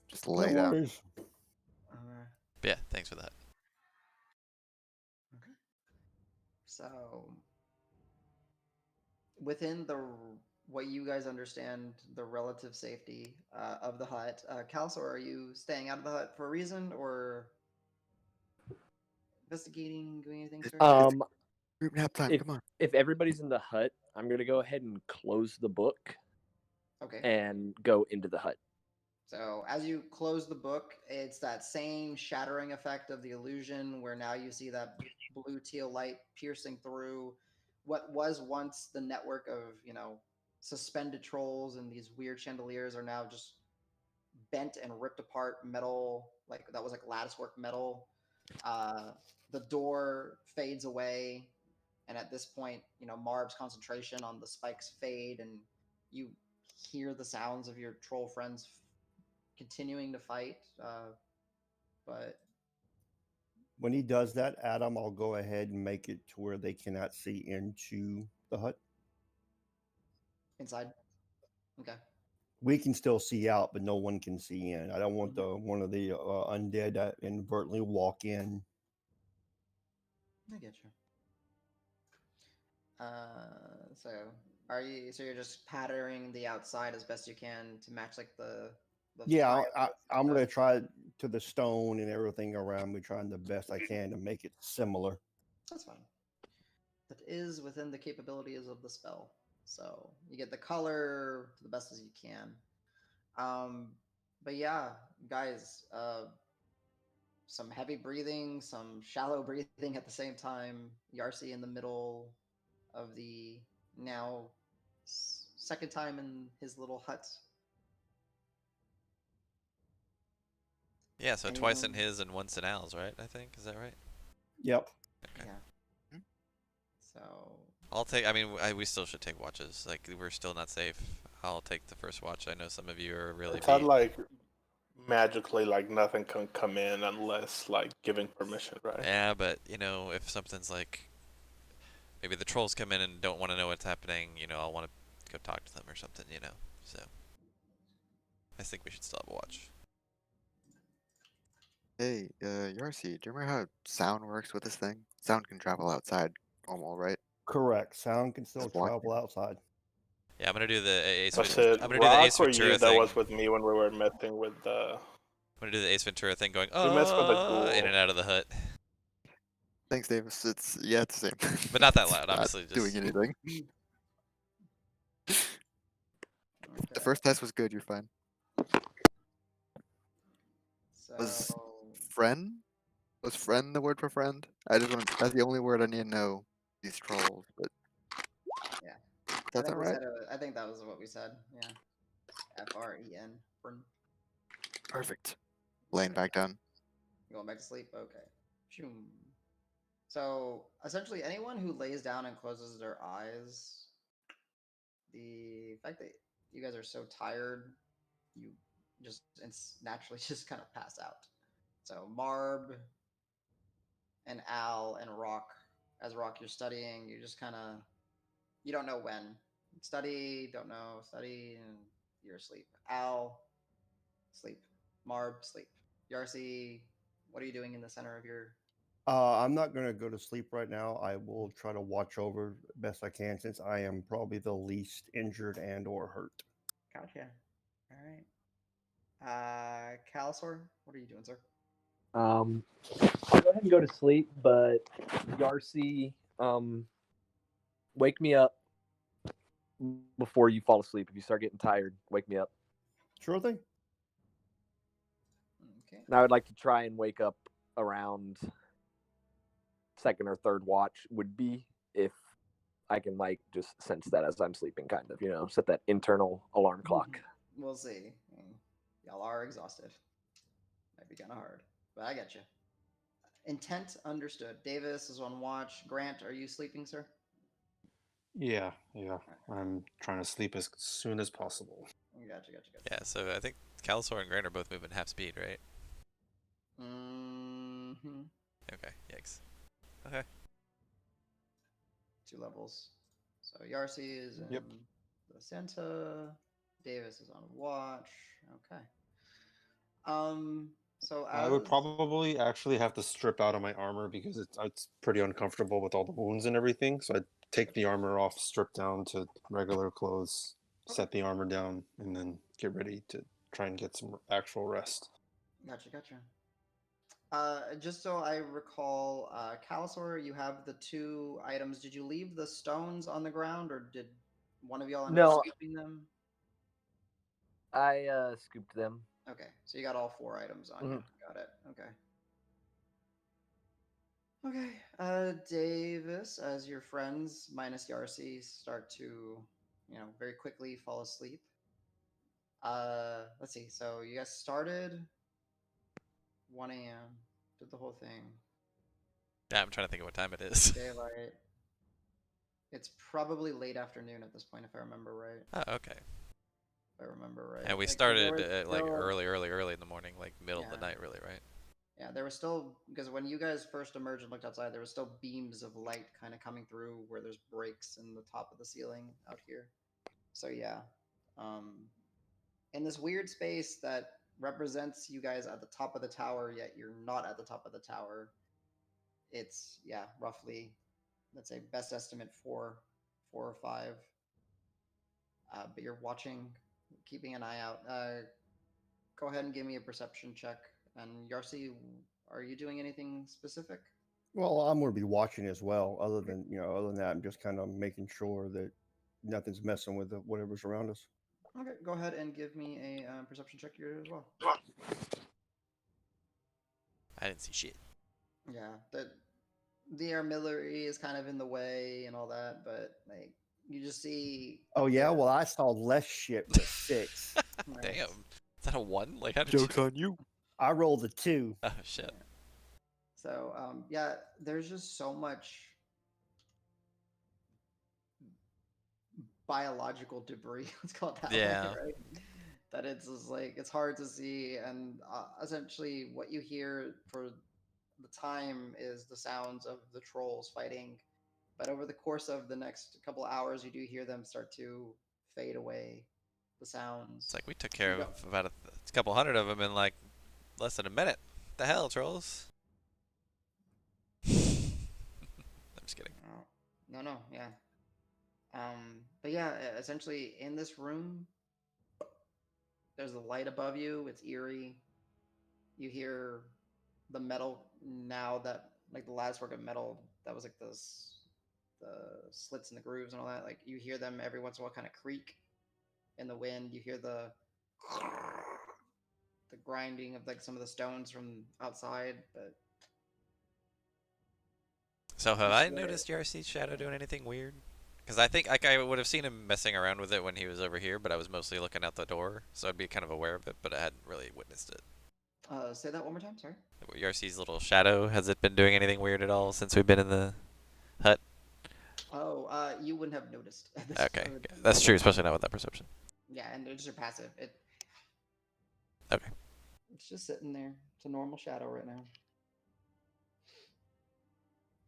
Just No lay down. worries. But yeah, thanks for that. Okay. So within the what you guys understand the relative safety of the hut, Calsor, are you staying out of the hut for a reason or investigating, doing anything, sir? Group nap time. If Come on. if everybody's in the hut, I'm gonna go ahead and close the book Okay. and go into the hut. So as you close the book, it's that same shattering effect of the illusion where now you see that blue teal light piercing through what was once the network of, suspended trolls, and these weird chandeliers are now just bent and ripped apart metal, like that was like latticework metal. The door fades away, and at this point, Marb's concentration on the spikes fade, and you hear the sounds of your troll friends continuing to fight. But When he does that, Adam, I'll go ahead and make it to where they cannot see into the hut. inside, okay. We can still see out, but no one can see in. I don't want one of the undead to inadvertently walk in. I get you. So are you? So you're just patterning the outside as best you can to match like the Yeah, fireplace and I'm stuff? gonna try to the stone and everything around me, trying the best I can to make it similar. That's fine. That is within the capabilities of the spell. So you get the color to the best as you can. But yeah, guys, some heavy breathing, some shallow breathing at the same time. Yarsi in the middle of the now second time in his little hut. Yeah, so twice in Anyone? his and once in Al's, right? I think, is that right? Yep. Okay. Yeah. So I'll take. We still should take watches. Like we're still not safe. I'll take the first watch. I know some of you are really It's not beat. like magically like nothing can come in unless like giving permission, right? Yeah, but if something's like maybe the trolls come in and don't want to know what's happening, I'll want to go talk to them or something, So I think we should still have a watch. Hey, Yarsi, do you remember how sound works with this thing? Sound can travel outside, normal, right? Correct. Sound can still Just block travel outside. Yeah, I'm gonna do the Ace. Was it I'm gonna do the Ace Rock or Ventura you that thing. was with me when we were messing with the? I'm gonna do the Ace Ventura thing, going We messed with the in and ghoul. out of the hut, Thanks, Davis. It's the same. but not that It's loud. not Obviously, just doing anything. The okay. first test was good. You're fine. Was So friend? Was friend the word for friend? I just want. That's the only word I need to know. These trolls, but yeah, that's all right. I think that was what we said. Yeah, FREN. Perfect. Laying back down. Going back to sleep. Okay. Phew. So essentially, anyone who lays down and closes their eyes, the fact that you guys are so tired, you just naturally just kind of pass out. So Marb and Al and Rock, as Rock, you're studying. You just kind of you don't know when. Study, don't know, study, and you're asleep. Al, sleep. Marb, sleep. Yarsi, what are you doing in the center of your? I'm not going to go to sleep right now. I will try to watch over best I can since I am probably the least injured and or hurt. Gotcha. All right. Calsor, what are you doing, sir? I'll go ahead and go to sleep, but Yarsi, wake me up before you fall asleep. If you start getting tired, wake me up. Sure thing. Okay. And I would like to try and wake up around second or third watch would be if I can like just sense that as I'm sleeping, kind of, set that internal alarm clock. We'll see. Y'all are exhausted. Might be kind of hard, but I get you. Intent understood. Davis is on watch. Grant, are you sleeping, sir? Yeah. I'm trying to sleep as soon as possible. Gotcha. yeah. So I think Calusor and Grant are both moving half speed, right? Mm-hmm. Okay. Yikes. Okay. 2 levels. So Yarsi is in Yep. the Santa. Davis is on watch. Okay. So I would as probably actually have to strip out of my armor because it's pretty uncomfortable with all the wounds and everything. So I'd take the armor off, strip down to regular clothes, set the armor down, and then get ready to try and get some actual rest. Gotcha. Just so I recall, Calusor, you have the 2 items. Did you leave the stones on the ground, or did one of y'all end up No, scooping them? I scooped them. Okay, so you got all 4 items on you. Got it. Okay. Davis, as your friends minus Yarcy start to, very quickly fall asleep. Let's see. So you guys started 1 a.m. Did the whole thing. Yeah, I'm trying to think of what time it is. Daylight. It's probably late afternoon at this point, if I remember right. Oh, okay. If I remember right. And we Like, started there was like still- early in the morning, like middle of the Yeah. night, really, right? Yeah, there was still, because when you guys first emerged and looked outside, there was still beams of light kind of coming through where there's breaks in the top of the ceiling out here. So yeah, in this weird space that represents you guys at the top of the tower, yet you're not at the top of the tower. It's roughly, let's say best estimate 4 or 5. But you're watching, keeping an eye out. Go ahead and give me a perception check. And Yarcy, are you doing anything specific? Well, I'm going to be watching as well. Other than that, I'm just kind of making sure that nothing's messing with whatever's around us. Okay, go ahead and give me a perception check here as well. I didn't see shit. Yeah, the artillery is kind of in the way and all that, but like you just see. Oh yeah, well I saw less shit with 6. Nice. Damn. Is that a 1? Like, how did Joke's you... on you. I rolled a 2. Oh, shit. So there's just so much biological debris. Let's call it that Yeah. way, right? That it's just like it's hard to see, and essentially what you hear for the time is the sounds of the trolls fighting. But over the course of the next couple hours, you do hear them start to fade away. The sounds. It's like we took care of about a couple hundred of them in like less than a minute. The hell, trolls? I'm just kidding. No, yeah. But yeah, essentially in this room, there's a light above you. It's eerie. You hear the metal now that like the lattice work of metal that was like the slits and the grooves and all that. Like you hear them every once in a while kind of creak in the wind. You hear the grinding of like some of the stones from outside, but So have I noticed Yarcy's shadow doing anything weird? Because I think I would have seen him messing around with it when he was over here, but I was mostly looking out the door, so I'd be kind of aware of it, but I hadn't really witnessed it. Say that one more time. Sorry. Yarcy's little shadow, has it been doing anything weird at all since we've been in the hut? Oh, you wouldn't have noticed. Okay, that's true, especially now with that perception. Yeah, and it's your passive. Okay. It's just sitting there. It's a normal shadow right now.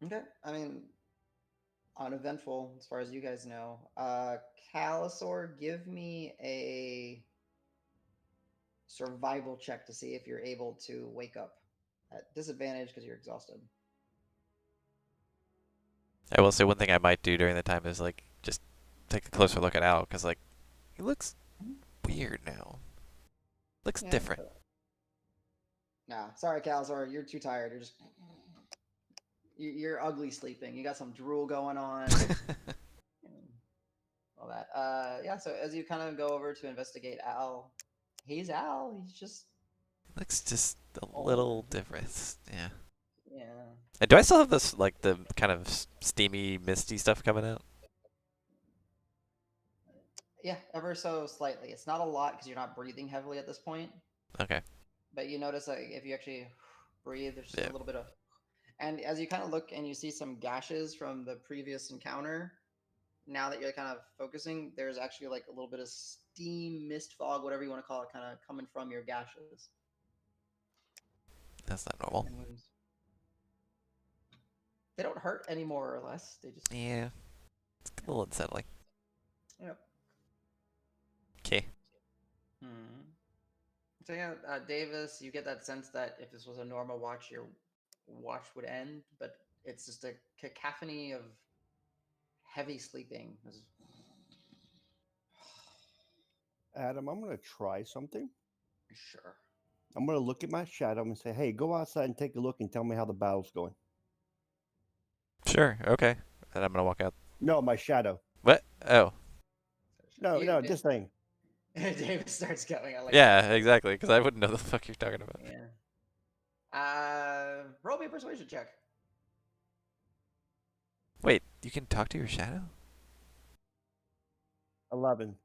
Okay, I mean, uneventful as far as you guys know. Calusor, give me a survival check to see if you're able to wake up at disadvantage because you're exhausted. I will say one thing I might do during the time is like just take a closer look at Al, because like he looks weird now. Looks different. Nah, sorry, Calusor, you're too tired. You're ugly sleeping. You got some drool going on. All that. Yeah, so as you kind of go over to investigate Al, he's Al. He's just Looks just a little different. Yeah. Yeah. And do I still have this like the kind of steamy, misty stuff coming out? Yeah, ever so slightly. It's not a lot because you're not breathing heavily at this point. Okay. But you notice like if you actually breathe, there's just a little bit of. And as you kind of look and you see some gashes from the previous encounter, now that you're kind of focusing, there's actually like a little bit of steam, mist, fog, whatever you want to call it, kind of coming from your gashes. That's not normal. They don't hurt any more or less. They just it's a little unsettling. Yep. Okay. Hmm. So yeah, Davis, you get that sense that if this was a normal watch, your watch would end, but it's just a cacophony of heavy sleeping. Adam, I'm going to try something. Sure. I'm going to look at my shadow and say, hey, go outside and take a look and tell me how the battle's going. Sure. Okay. And I'm gonna walk out. No, my shadow. What? Oh. No, this thing. Davis starts going. I like Yeah, that. exactly. Because I wouldn't know the fuck you're talking about. Yeah. Roll me a persuasion check. Wait, you can talk to your shadow? 11.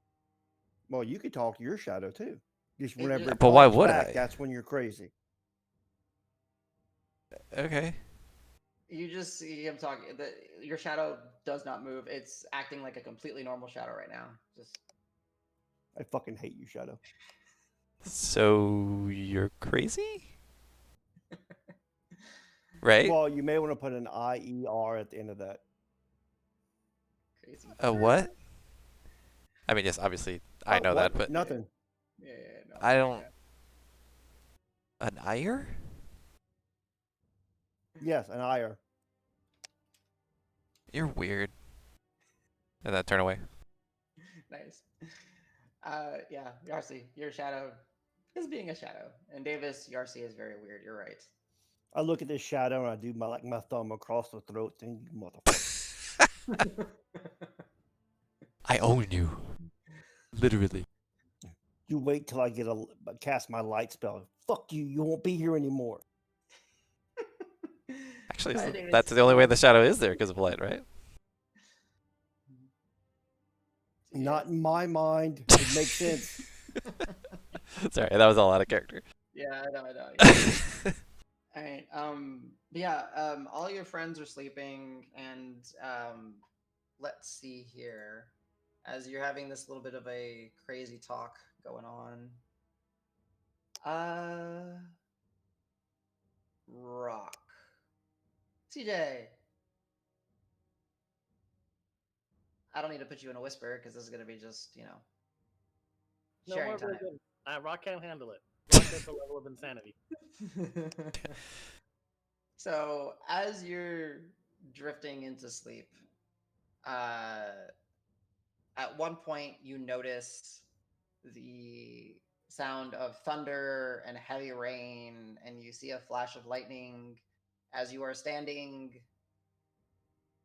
Well, you could talk to your shadow too. Just whenever it But why talks would back, I? that's when you're crazy. Okay. You just see him talking. Your shadow does not move. It's acting like a completely normal shadow right now. Just I fucking hate you, Shadow. So you're crazy? Right? Well, you may want to put an IER at the end of that. crazy. A what? I mean, yes, obviously I know what? that, but Nothing. Yeah, no. I don't. An ire? Yes, an IR. You're weird. And then turn away. Nice. Yeah, Yarcy, your shadow is being a shadow, and Davis, Yarcy is very weird. You're right. I look at this shadow and I do my thumb across the throat thing, you motherfucker. I own you. Literally. You wait till I get cast my light spell. Fuck you. You won't be here anymore. Actually, that's the only way the shadow is there because of light, right? Not in my mind. It makes sense. Sorry, that was all out of character. Yeah, I know. Yeah. All right. All your friends are sleeping, and let's see here. As you're having this little bit of a crazy talk going on. Rock. CJ. I don't need to put you in a whisper because this is gonna be just, No sharing more time. version. Rock can't handle it. Rock is the level of insanity. So as you're drifting into sleep, at one point you notice the sound of thunder and heavy rain, and you see a flash of lightning as you are standing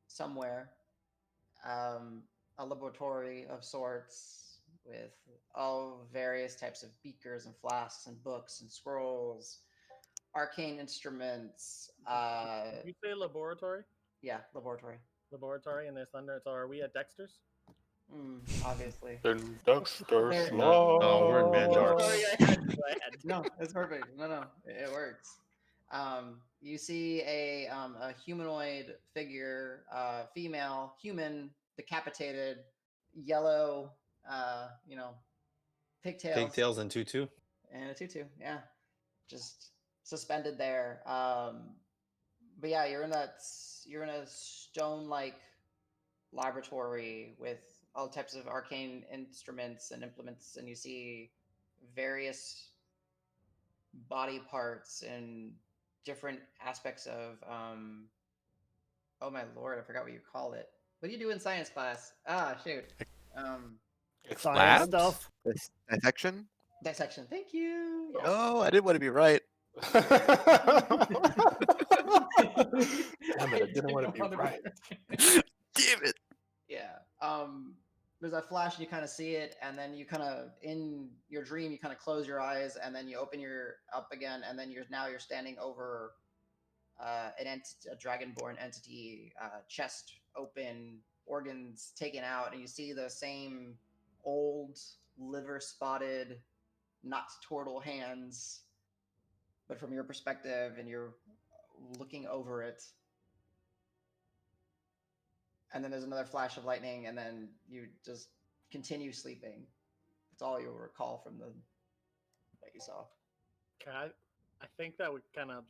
somewhere, a laboratory of sorts with all various types of beakers and flasks and books and scrolls, arcane instruments. Did you say laboratory? Yeah, laboratory. Laboratory, and there's thunder. So are we at Dexter's? Obviously. Then Dexter's No, we're in Mandark. Sorry, I had to. No, it's perfect. No, it works. You see a humanoid figure, female, human, decapitated, yellow, pigtails, Pigtails and tutu. and a tutu. Yeah, just suspended there. But yeah, you're in a stone-like laboratory with all types of arcane instruments and implements, and you see various body parts and different aspects of oh my lord, I forgot what you call it. What do you do in science class? Shoot. Science Labs? stuff. This dissection? Dissection. Thank you. Yes. No, I didn't want to be right. Damn it, I didn't want to be right. Damn it. Yeah. There's a flash and you kind of see it, and then you kind of in your dream you kind of close your eyes, and then you open your up again, and then you're standing over a dragonborn entity, chest open, organs taken out, and you see the same old liver spotted, not turtle hands, but from your perspective, and you're looking over it. And then there's another flash of lightning, and then you just continue sleeping. That's all you'll recall from what you saw. Okay, I think that would kind of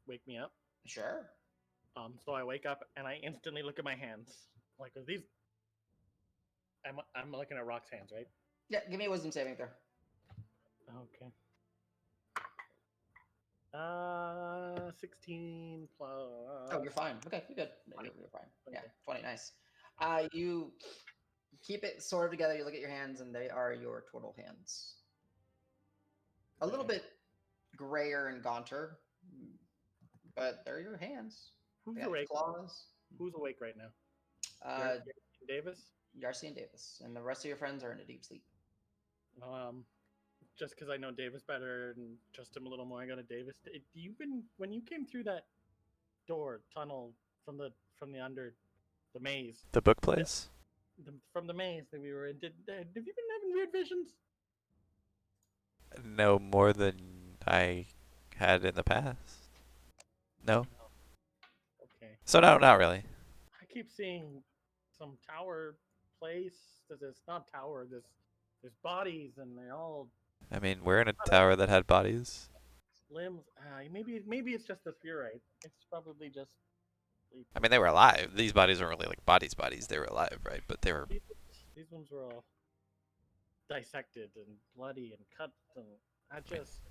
wake me up. Sure. So I wake up and I instantly look at my hands. Like, are these? I'm looking at Rock's hands, right? Yeah, give me a wisdom saving throw. Okay. 16 plus. Oh, you're fine. Okay, you're good. You're fine. Yeah, 20. Nice. You keep it sort of together. You look at your hands, and they are your turtle hands. A little bit grayer and gaunter, but they're your hands. Who's They got awake? claws. Who's awake right now? Uh, Davis? Yarcy and Davis, and the rest of your friends are in a deep sleep. Just because I know Davis better and trust him a little more, I go to Davis. When you came through that tunnel from the under the maze, The book place? from the maze that we were in, have you been having weird visions? No more than I had in the past. No. Okay. So no, not really. I keep seeing some tower place. There's not tower. There's bodies, and they're all I mean, we're in a tower that had bodies. limbs. Maybe it's just the spherite. It's probably just. I mean, they were alive. These bodies weren't really like bodies. They were alive, right? But they were. These ones were all dissected and bloody and cut, and I just.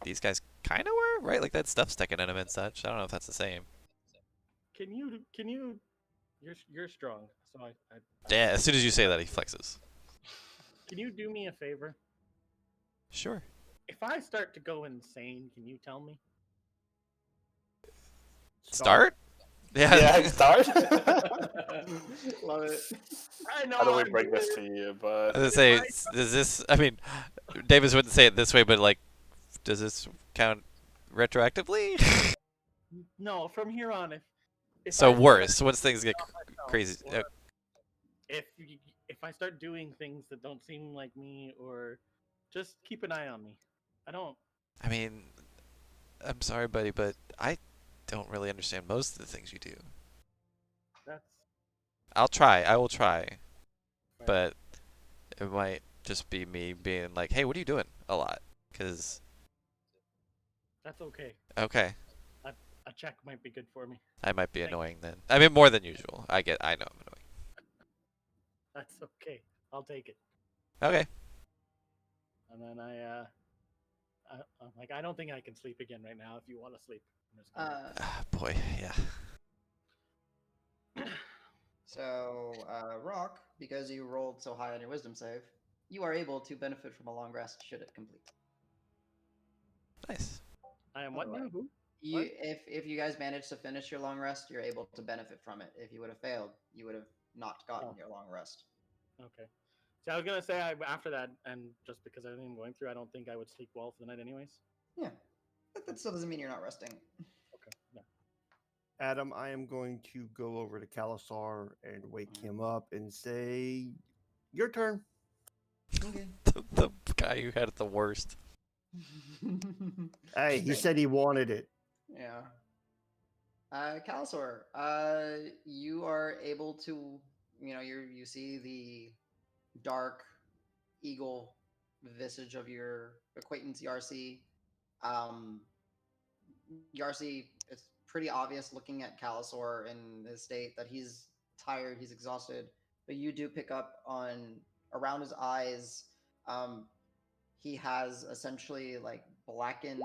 These guys kind of were, right? Like that stuff sticking in them and such. I don't know if that's the same. Can you? You're strong, so I. Yeah. As soon as you say that, he flexes. Can you do me a favor? Sure. If I start to go insane, can you tell me? Start? Yeah, start. Love it. I know. How do we break this to you? But I was gonna say, does this? I mean, Davis wouldn't say it this way, but like, does this count retroactively? No, from here on, if So I worse. Once things get crazy. or if I start doing things that don't seem like me, or just keep an eye on me. I don't. I mean, I'm sorry, buddy, but I don't really understand most of the things you do. That's I'll try. I will try. But it might just be me being like, hey, what are you doing? A lot. Because. that's okay. Okay. A check might be good for me. I might be annoying then. I mean, more than usual. I know I'm annoying. That's okay. I'll take it. Okay. And then I'm like, I don't think I can sleep again right now. If you want to sleep, I'm just gonna... Boy, yeah. So, Rock, because you rolled so high on your wisdom save, you are able to benefit from a long rest should it complete. Nice. I am what now? Who? If you guys manage to finish your long rest, you're able to benefit from it. If you would have failed, you would have not gotten your long rest. Okay. See, I was gonna say after that, and just because everything I'm going through, I don't think I would sleep well for the night, anyways. Yeah, but that still doesn't mean you're not resting. Okay. Yeah. Adam, I am going to go over to Kalasar and wake him up and say, "Your turn." Okay. the guy who had it the worst. Hey, he said he wanted it. Yeah. Kalasor, you are able to, you see the dark eagle visage of your acquaintance Yarcy. Yarcy, it's pretty obvious looking at Kalasor in his state that he's tired, he's exhausted, but you do pick up on around his eyes. He has essentially like blackened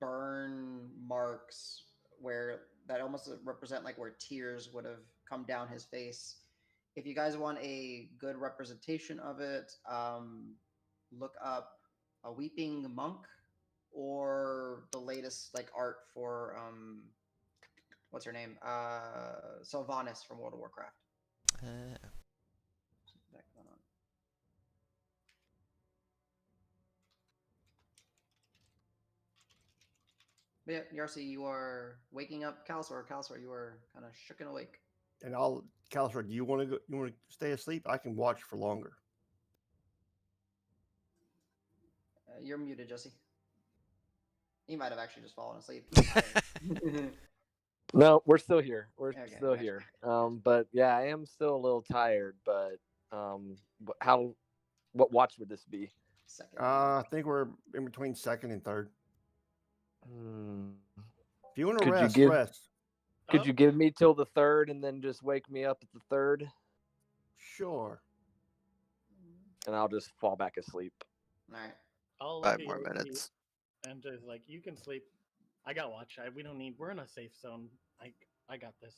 burn marks where that almost represent like where tears would have come down his face. If you guys want a good representation of it, look up a weeping monk or the latest like art for what's her name, Sylvanas from World of Warcraft. But yeah, Yarcy, you are waking up. Kalasor, you are kind of shook and awake. And Kalasar, do you want to go? You want to stay asleep? I can watch for longer. You're muted, Jesse. He might have actually just fallen asleep. No, we're still here. We're Okay, still gotcha. here. But yeah, I am still a little tired. But what watch would this be? Second. I think we're in between second and third. If you want to Could you rest, give- rest. Could you give me till the third and then just wake me up at the third? Sure. and I'll just fall back asleep. All right. I'll look 5 at more you minutes. and just like, you can sleep. I got watch. We don't need. We're in a safe zone. I got this.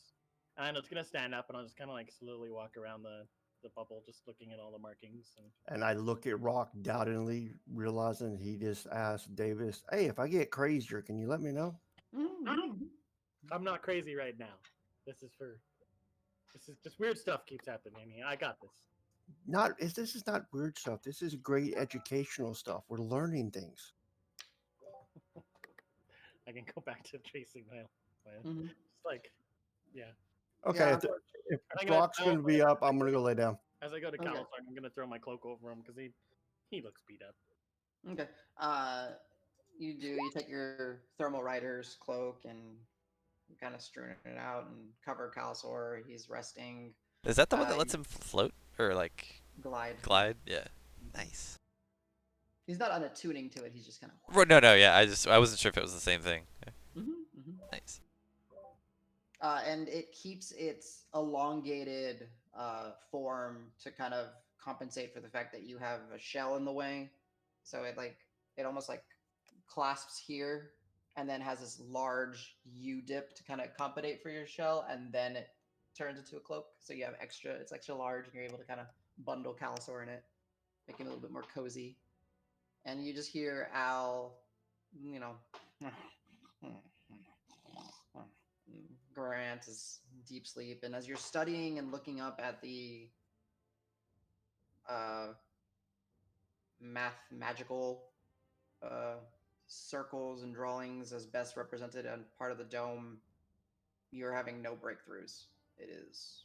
And it's gonna stand up, and I'll just kind of like slowly walk around the bubble, just looking at all the markings. And I look at Rock doubtingly, realizing he just asked Davis, "Hey, if I get crazier, can you let me know?" Mm-hmm. I'm not crazy right now. This is just weird stuff keeps happening. I mean, I got this. This is not weird stuff. This is great educational stuff. We're learning things. I can go back to chasing my Mm-hmm. It's like, yeah. Okay, Yeah. if I'm gonna- Rock's going to be up, I'm going to go lay down. As I go to Okay. Calisar, I'm gonna throw my cloak over him because he looks beat up. Okay. You take your thermal rider's cloak and kind of strewn it out and cover Calisor. He's resting. Is that the one that lets him float or like Glide. glide? Yeah. Nice. He's not unattuning to it. He's just kind of. No, yeah. I wasn't sure if it was the same thing. Nice. And it keeps its elongated form to kind of compensate for the fact that you have a shell in the way. So it almost like clasps here and then has this large U dip to kind of compensate for your shell, and then it turns into a cloak. So you have it's extra large, and you're able to kind of bundle Calisor in it, make it a little bit more cozy. And you just hear Al, Grant is deep sleep, and as you're studying and looking up at the magical circles and drawings as best represented on part of the dome, you're having no breakthroughs. It's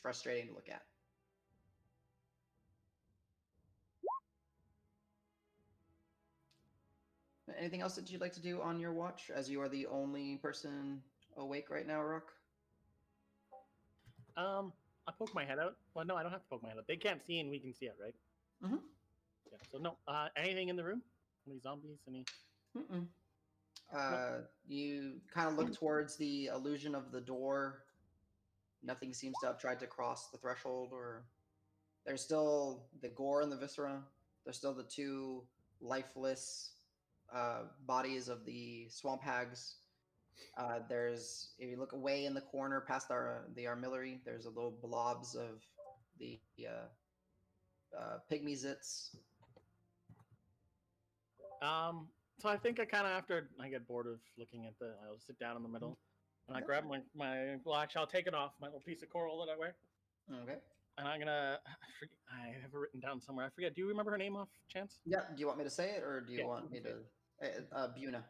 frustrating to look at. Anything else that you'd like to do on your watch, as you are the only person awake right now, Rook? I poke my head out. Well, no, I don't have to poke my head out. They can't see and we can see it, right? Mm-hmm. Yeah. So no. Anything in the room? Any zombies? Any? Mm-mm. You kind of look towards the illusion of the door. Nothing seems to have tried to cross the threshold, or there's still the gore and the viscera. There's still the two lifeless bodies of the swamp hags. If you look away in the corner past the armillary, there's a little blobs of the pygmy zits. So I think I kind of, after I get bored of looking at I'll sit down in the middle, and I grab my well, actually, I'll take it off, my little piece of coral that I wear. Okay. And I'm gonna, I have it written down somewhere. I forget. Do you remember her name off chance? Yeah. Do you want me to say it, or do you want me to? Buna.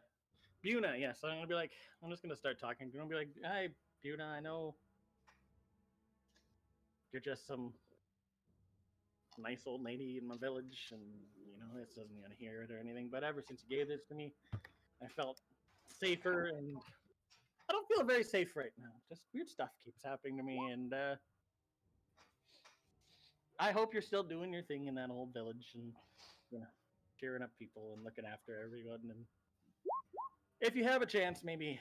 Buna, yeah. So I'm gonna be like, I'm just gonna start talking. I'm gonna be like, hi, Buna. I know you're just some nice old lady in my village, and this doesn't gonna hear it or anything. But ever since you gave this to me, I felt safer, and I don't feel very safe right now. Just weird stuff keeps happening to me, and I hope you're still doing your thing in that old village, and cheering up people and looking after everyone. And if you have a chance, maybe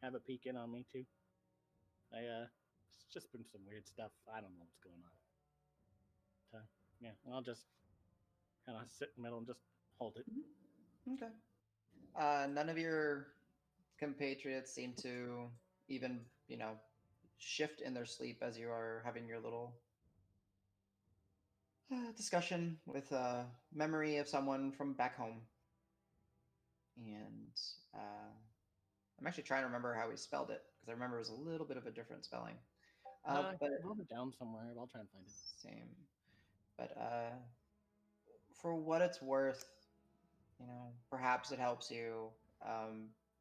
have a peek in on me too. It's just been some weird stuff. I don't know what's going on. So, yeah, I'll just kind of sit in the middle and just hold it. Okay. None of your compatriots seem to even, shift in their sleep as you are having your little discussion with a memory of someone from back home. And I'm actually trying to remember how he spelled it, because I remember it was a little bit of a different spelling. But I wrote it down somewhere. I'll try and find it. Same. But for what it's worth, perhaps it helps you.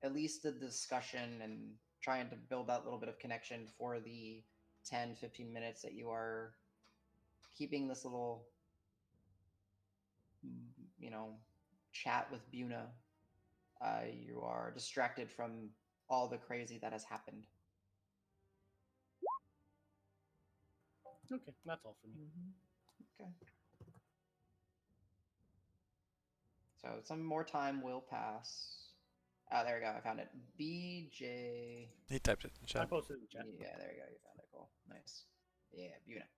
At least the discussion and trying to build that little bit of connection for the 10-15 minutes that you are keeping this little chat with Buna. You are distracted from all the crazy that has happened. Okay, that's all for me. Okay. So some more time will pass. There we go. I found it. BJ. He typed it in I chat. posted it in chat. Yeah, there you go. You found it. Cool. Nice. Yeah, Buna.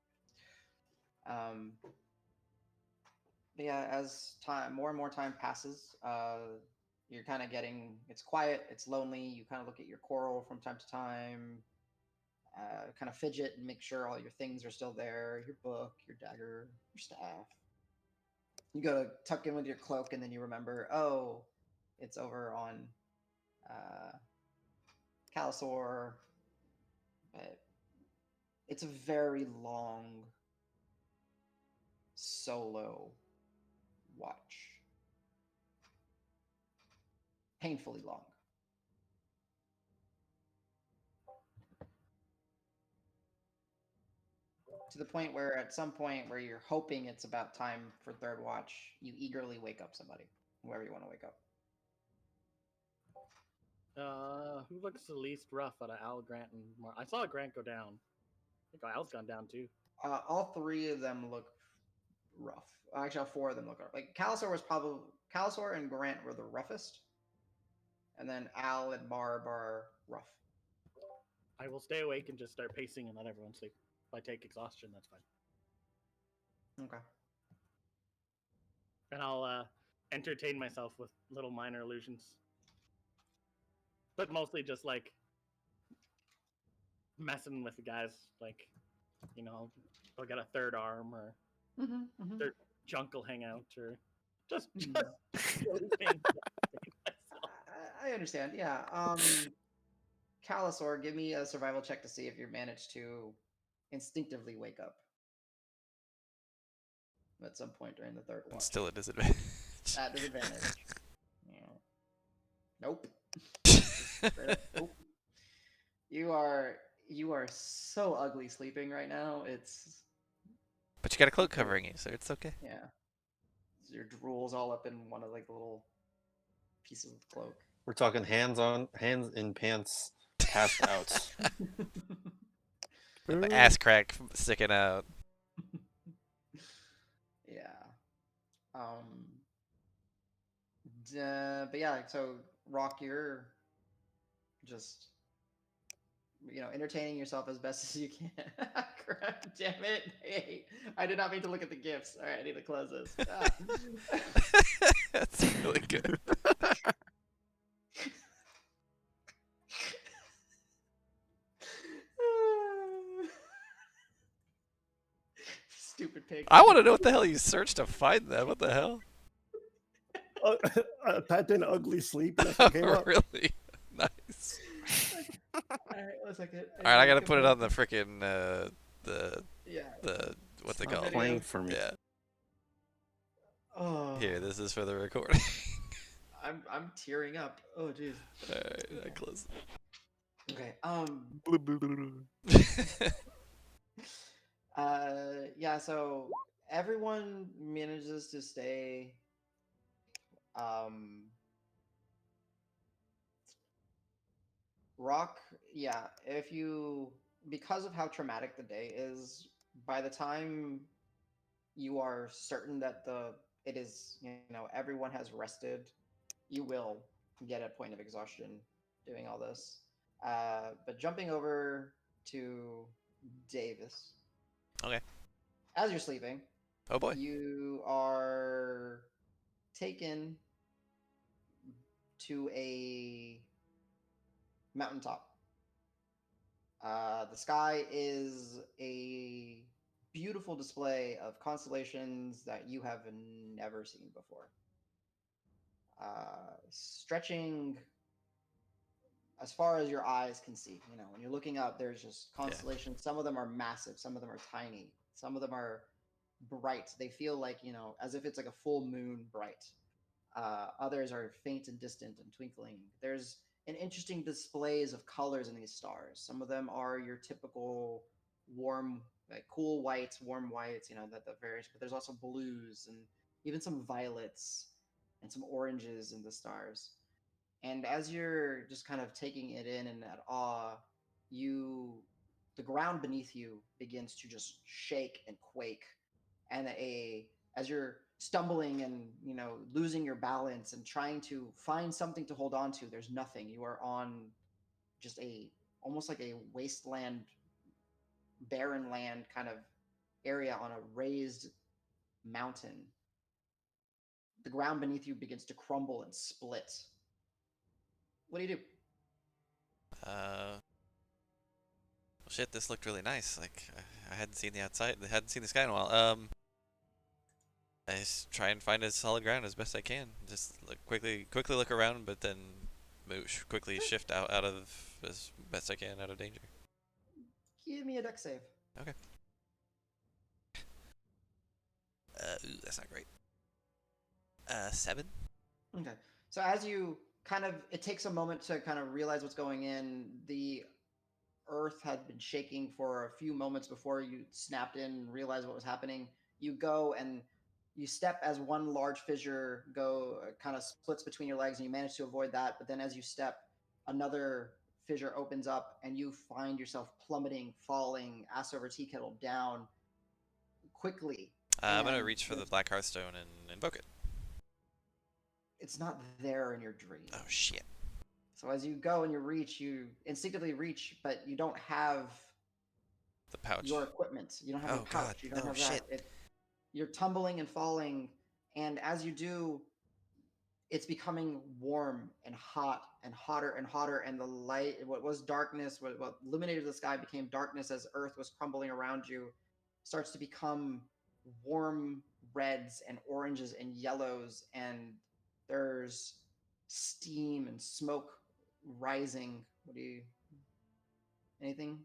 But yeah, as time more and more time passes, you're kind of getting it's quiet, it's lonely. You kind of look at your coral from time to time, kind of fidget and make sure all your things are still there, your book, your dagger, your staff. You go to tuck in with your cloak, and then you remember, oh, it's over on uh, Calisor. But it's a very long solo watch, painfully long. To the point where at some point where you're hoping it's about time for third watch, you eagerly wake up somebody, whoever you want to wake up. Who looks the least rough out of Al, Grant, and Mar? I saw Grant go down. I think Al's gone down too. All three of them look rough. Actually, all four of them look rough. Like Calisor and Grant were the roughest, and then Al and Marb are rough. I will stay awake and just start pacing and let everyone sleep. If I take exhaustion, that's fine. Okay. And I'll entertain myself with little minor illusions, but mostly just like messing with the guys. Like, they'll get a third arm or their junk will hang out or just I understand. Yeah. Calisor, give me a survival check to see if you manage to instinctively wake up at some point during the third watch. Still a disadvantage. At disadvantage. Yeah. Nope. Nope. You are so ugly sleeping right now. It's. But you got a cloak covering you, so it's okay. Yeah. Your drool's all up in one of like the little pieces of the cloak. We're talking hands in pants, passed out. The ass crack sticking out. Yeah. But yeah, so Rock, you're just entertaining yourself as best as you can. Crap, damn it! Hey, I did not mean to look at the gifts. All right, I need to close this. That's really good. Stupid pig. I want to know what the hell you searched to find that. What the hell? I typed in ugly sleep and that's what came up. Really? Nice. All right, 1 second. All right, I gotta put it on the freaking Yeah. the what's it Not called? Playing for me. Yeah. Oh. Here, this is for the recording. I'm tearing up. Oh jeez. All right, I close it. Okay. Yeah. So everyone manages to stay. Rock. Yeah. Because of how traumatic the day is, by the time you are certain that it is, everyone has rested, you will get a point of exhaustion doing all this. But jumping over to Davis. Okay. As you're sleeping, Oh boy. you are taken to a mountaintop. The sky is a beautiful display of constellations that you have never seen before. Stretching as far as your eyes can see. When you're looking up, there's just constellations. Yeah. Some of them are massive, some of them are tiny, some of them are bright. They feel like, as if it's like a full moon bright. Others are faint and distant and twinkling. There's an interesting displays of colors in these stars. Some of them are your typical warm, like cool whites, warm whites, that the various, but there's also blues and even some violets and some oranges in the stars. And as you're just kind of taking it in that awe, the ground beneath you begins to just shake and quake. And as you're stumbling and losing your balance and trying to find something to hold on to, there's nothing. You are on just almost like a wasteland, barren land kind of area on a raised mountain. The ground beneath you begins to crumble and split. What do you do? Well, shit, this looked really nice. Like, I hadn't seen the outside, I hadn't seen the sky in a while. I just try and find a solid ground as best I can. Just like quickly look around, but then quickly shift out of as best I can out of danger. Give me a dex save. Okay. Ooh, that's not great. 7. Okay. So as you it takes a moment to kind of realize what's going in. The earth had been shaking for a few moments before you snapped in and realized what was happening. You go and you step as one large fissure kind of splits between your legs, and you manage to avoid that. But then as you step, another fissure opens up, and you find yourself plummeting, falling, ass over tea kettle down quickly. I'm gonna reach for the Black Hearthstone and invoke it. It's not there in your dream. Oh shit. So as you go and you instinctively reach, but you don't have the pouch. Your equipment. You don't have your pouch. God. You don't have shit. that. You're tumbling and falling, and as you do, it's becoming warm and hot and hotter and hotter, and the light, what was darkness, what illuminated the sky became darkness as Earth was crumbling around you, starts to become warm reds and oranges and yellows, and there's steam and smoke rising. Anything?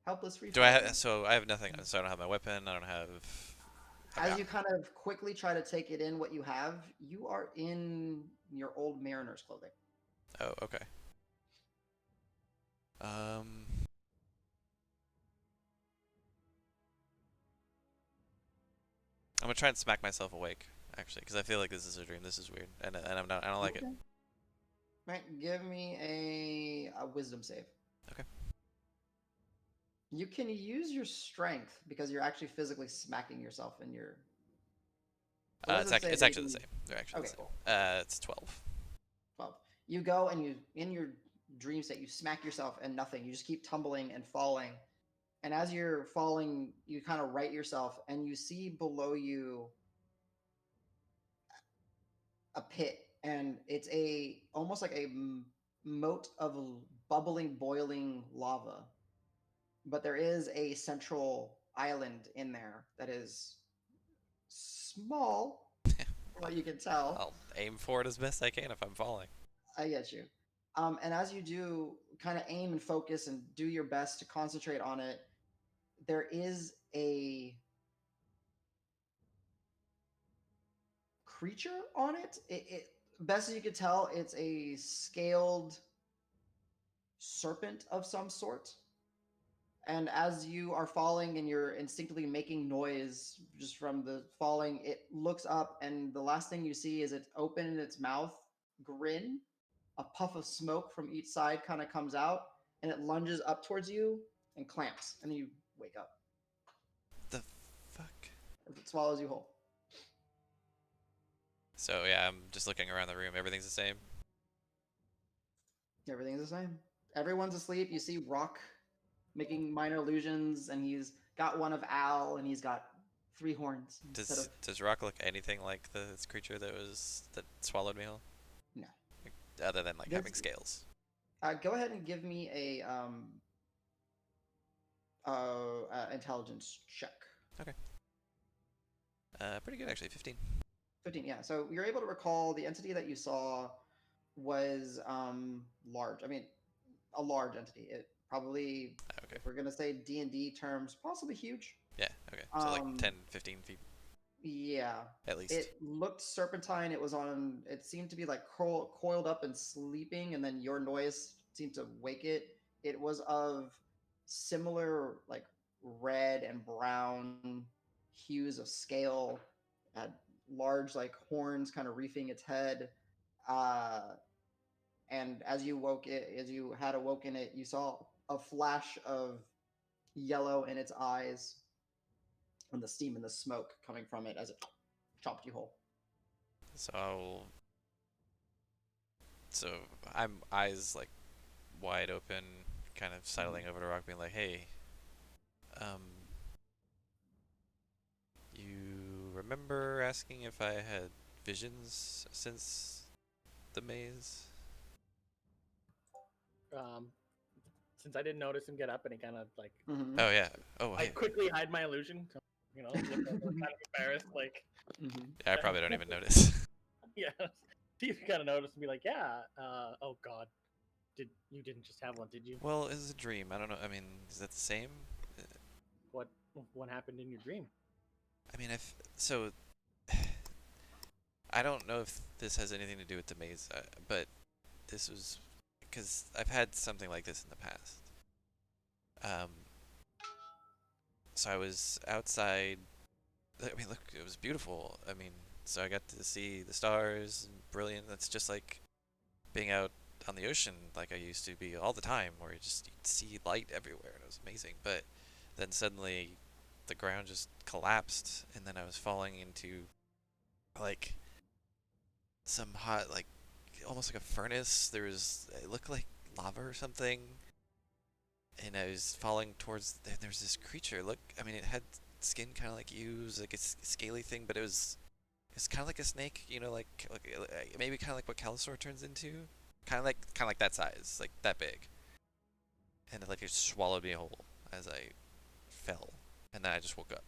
Helpless free. Do I have? So I have nothing. So I don't have my weapon. I don't have. As you kind of quickly try to take it in, what you have, you are in your old mariner's clothing. Oh, okay. I'm gonna try and smack myself awake, actually, because I feel like this is a dream. This is weird, and I'm not. I don't like it. Right, give me a wisdom save. Okay. You can use your strength because you're actually physically smacking yourself in your. It's actually the same. They're actually the same. Cool. It's 12. 12. You go and in your dream state, you smack yourself and nothing. You just keep tumbling and falling. And as you're falling, you kind of right yourself, and you see below you a pit, and it's almost like a moat of bubbling, boiling lava. But there is a central island in there that is small, from what you can tell. I'll aim for it as best I can if I'm falling. I get you. And as you do kind of aim and focus and do your best to concentrate on it, there is a creature on it. Best as you could tell, it's a scaled serpent of some sort. And as you are falling and you're instinctively making noise just from the falling, it looks up, and the last thing you see is it open in its mouth, grin, a puff of smoke from each side kind of comes out, and it lunges up towards you and clamps, and you wake up. The fuck? As it swallows you whole. So yeah, I'm just looking around the room. Everything's the same. Everything's the same. Everyone's asleep. You see Rock making minor illusions, and he's got one of Al, and he's got 3 horns. Does Rock look anything like this creature that swallowed me whole? No. Other than like having scales. Go ahead and give me a intelligence check. Okay. Pretty good actually. 15. 15, yeah. So you're able to recall the entity that you saw was large. I mean, a large entity. It probably, if we're gonna say D&D terms, possibly huge. Yeah. Okay. So like 10, 15 feet. Yeah. At least. It looked serpentine. It seemed to be like coiled up and sleeping, and then your noise seemed to wake it. It was of similar like red and brown hues of scale. It had large like horns kind of reefing its head. And as you had awoken it, you saw a flash of yellow in its eyes, and the steam and the smoke coming from it as it chopped you whole. So I'm eyes like wide open, kind of sidling over to Rock, being like, "Hey, you remember asking if I had visions since the maze?" Since I didn't notice him get up and he kind of like, Oh yeah. Oh I hey. quickly hide my illusion. So, look over, kind of embarrassed, like. Yeah, I probably don't even notice. Yeah, you kind of notice and be like, yeah. Oh God, you didn't just have one, did you? Well, it was a dream. I don't know. I mean, is that the same? What happened in your dream? I mean, so I don't know if this has anything to do with the maze, but this was because I've had something like this in the past. So I was outside. I mean, look, it was beautiful. I mean, so I got to see the stars, brilliant. That's just like being out on the ocean, like I used to be all the time, where you'd see light everywhere, and it was amazing. But then suddenly, the ground just collapsed, and then I was falling into like some hot, like almost like a furnace. It looked like lava or something, and I was falling towards. There was this creature. Look, I mean, it had skin kind of like you, it was like a scaly thing, but it's kind of like a snake, like maybe kind of like what Calisaur turns into, kind of like that size, like that big, and it swallowed me whole as I fell, and then I just woke up.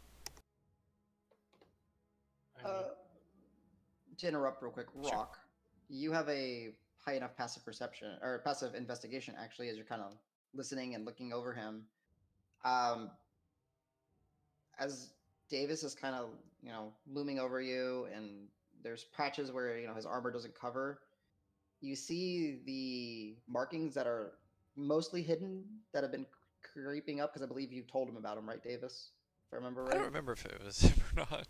To interrupt real quick, Sure. Rock, you have a high enough passive perception or passive investigation actually, as you're kind of listening and looking over him. As Davis is kind of looming over you, and there's patches where his armor doesn't cover. You see the markings that are mostly hidden that have been creeping up because I believe you told him about them, right, Davis? If I remember right. I don't remember if it was him or not.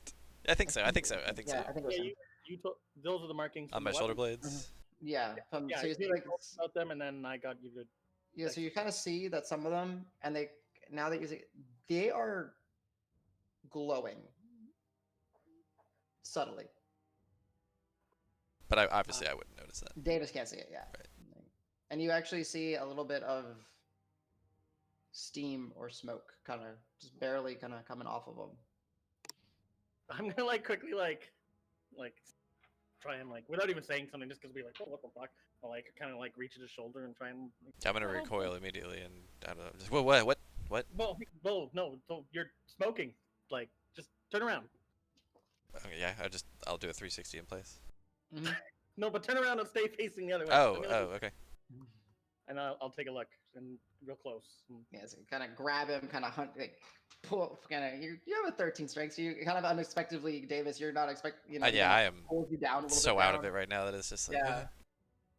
I think so. I think so. Yeah, I think it was him. You told those are the markings On my shoulder blades. Yeah. Yeah, so you see told like about them, and then I got you to. yeah. So you kind of see that some of them, and now that you see, they are glowing subtly. But obviously I wouldn't notice that. Davis can't see it, yeah. Right. And you actually see a little bit of steam or smoke, kind of just barely kind of coming off of them. I'm gonna quickly try and without even saying something, just because we oh, what the fuck? I'll kind of reach at his shoulder and try and. I'm gonna recoil immediately, and I don't know. Just, what? Well, no, you're smoking. Just turn around. Okay, yeah, I'll do a 360 in place. Mm-hmm. No, but turn around and stay facing the other way. Okay. And I'll take a look and real close. Yeah, so kind of grab him, kind of hunt, pull, kind of. You have a 13 strength, so you kind of unexpectedly, Davis. You're not expecting. Yeah, I am. Pulls you down a little so bit out of it right now that it's just like. Yeah.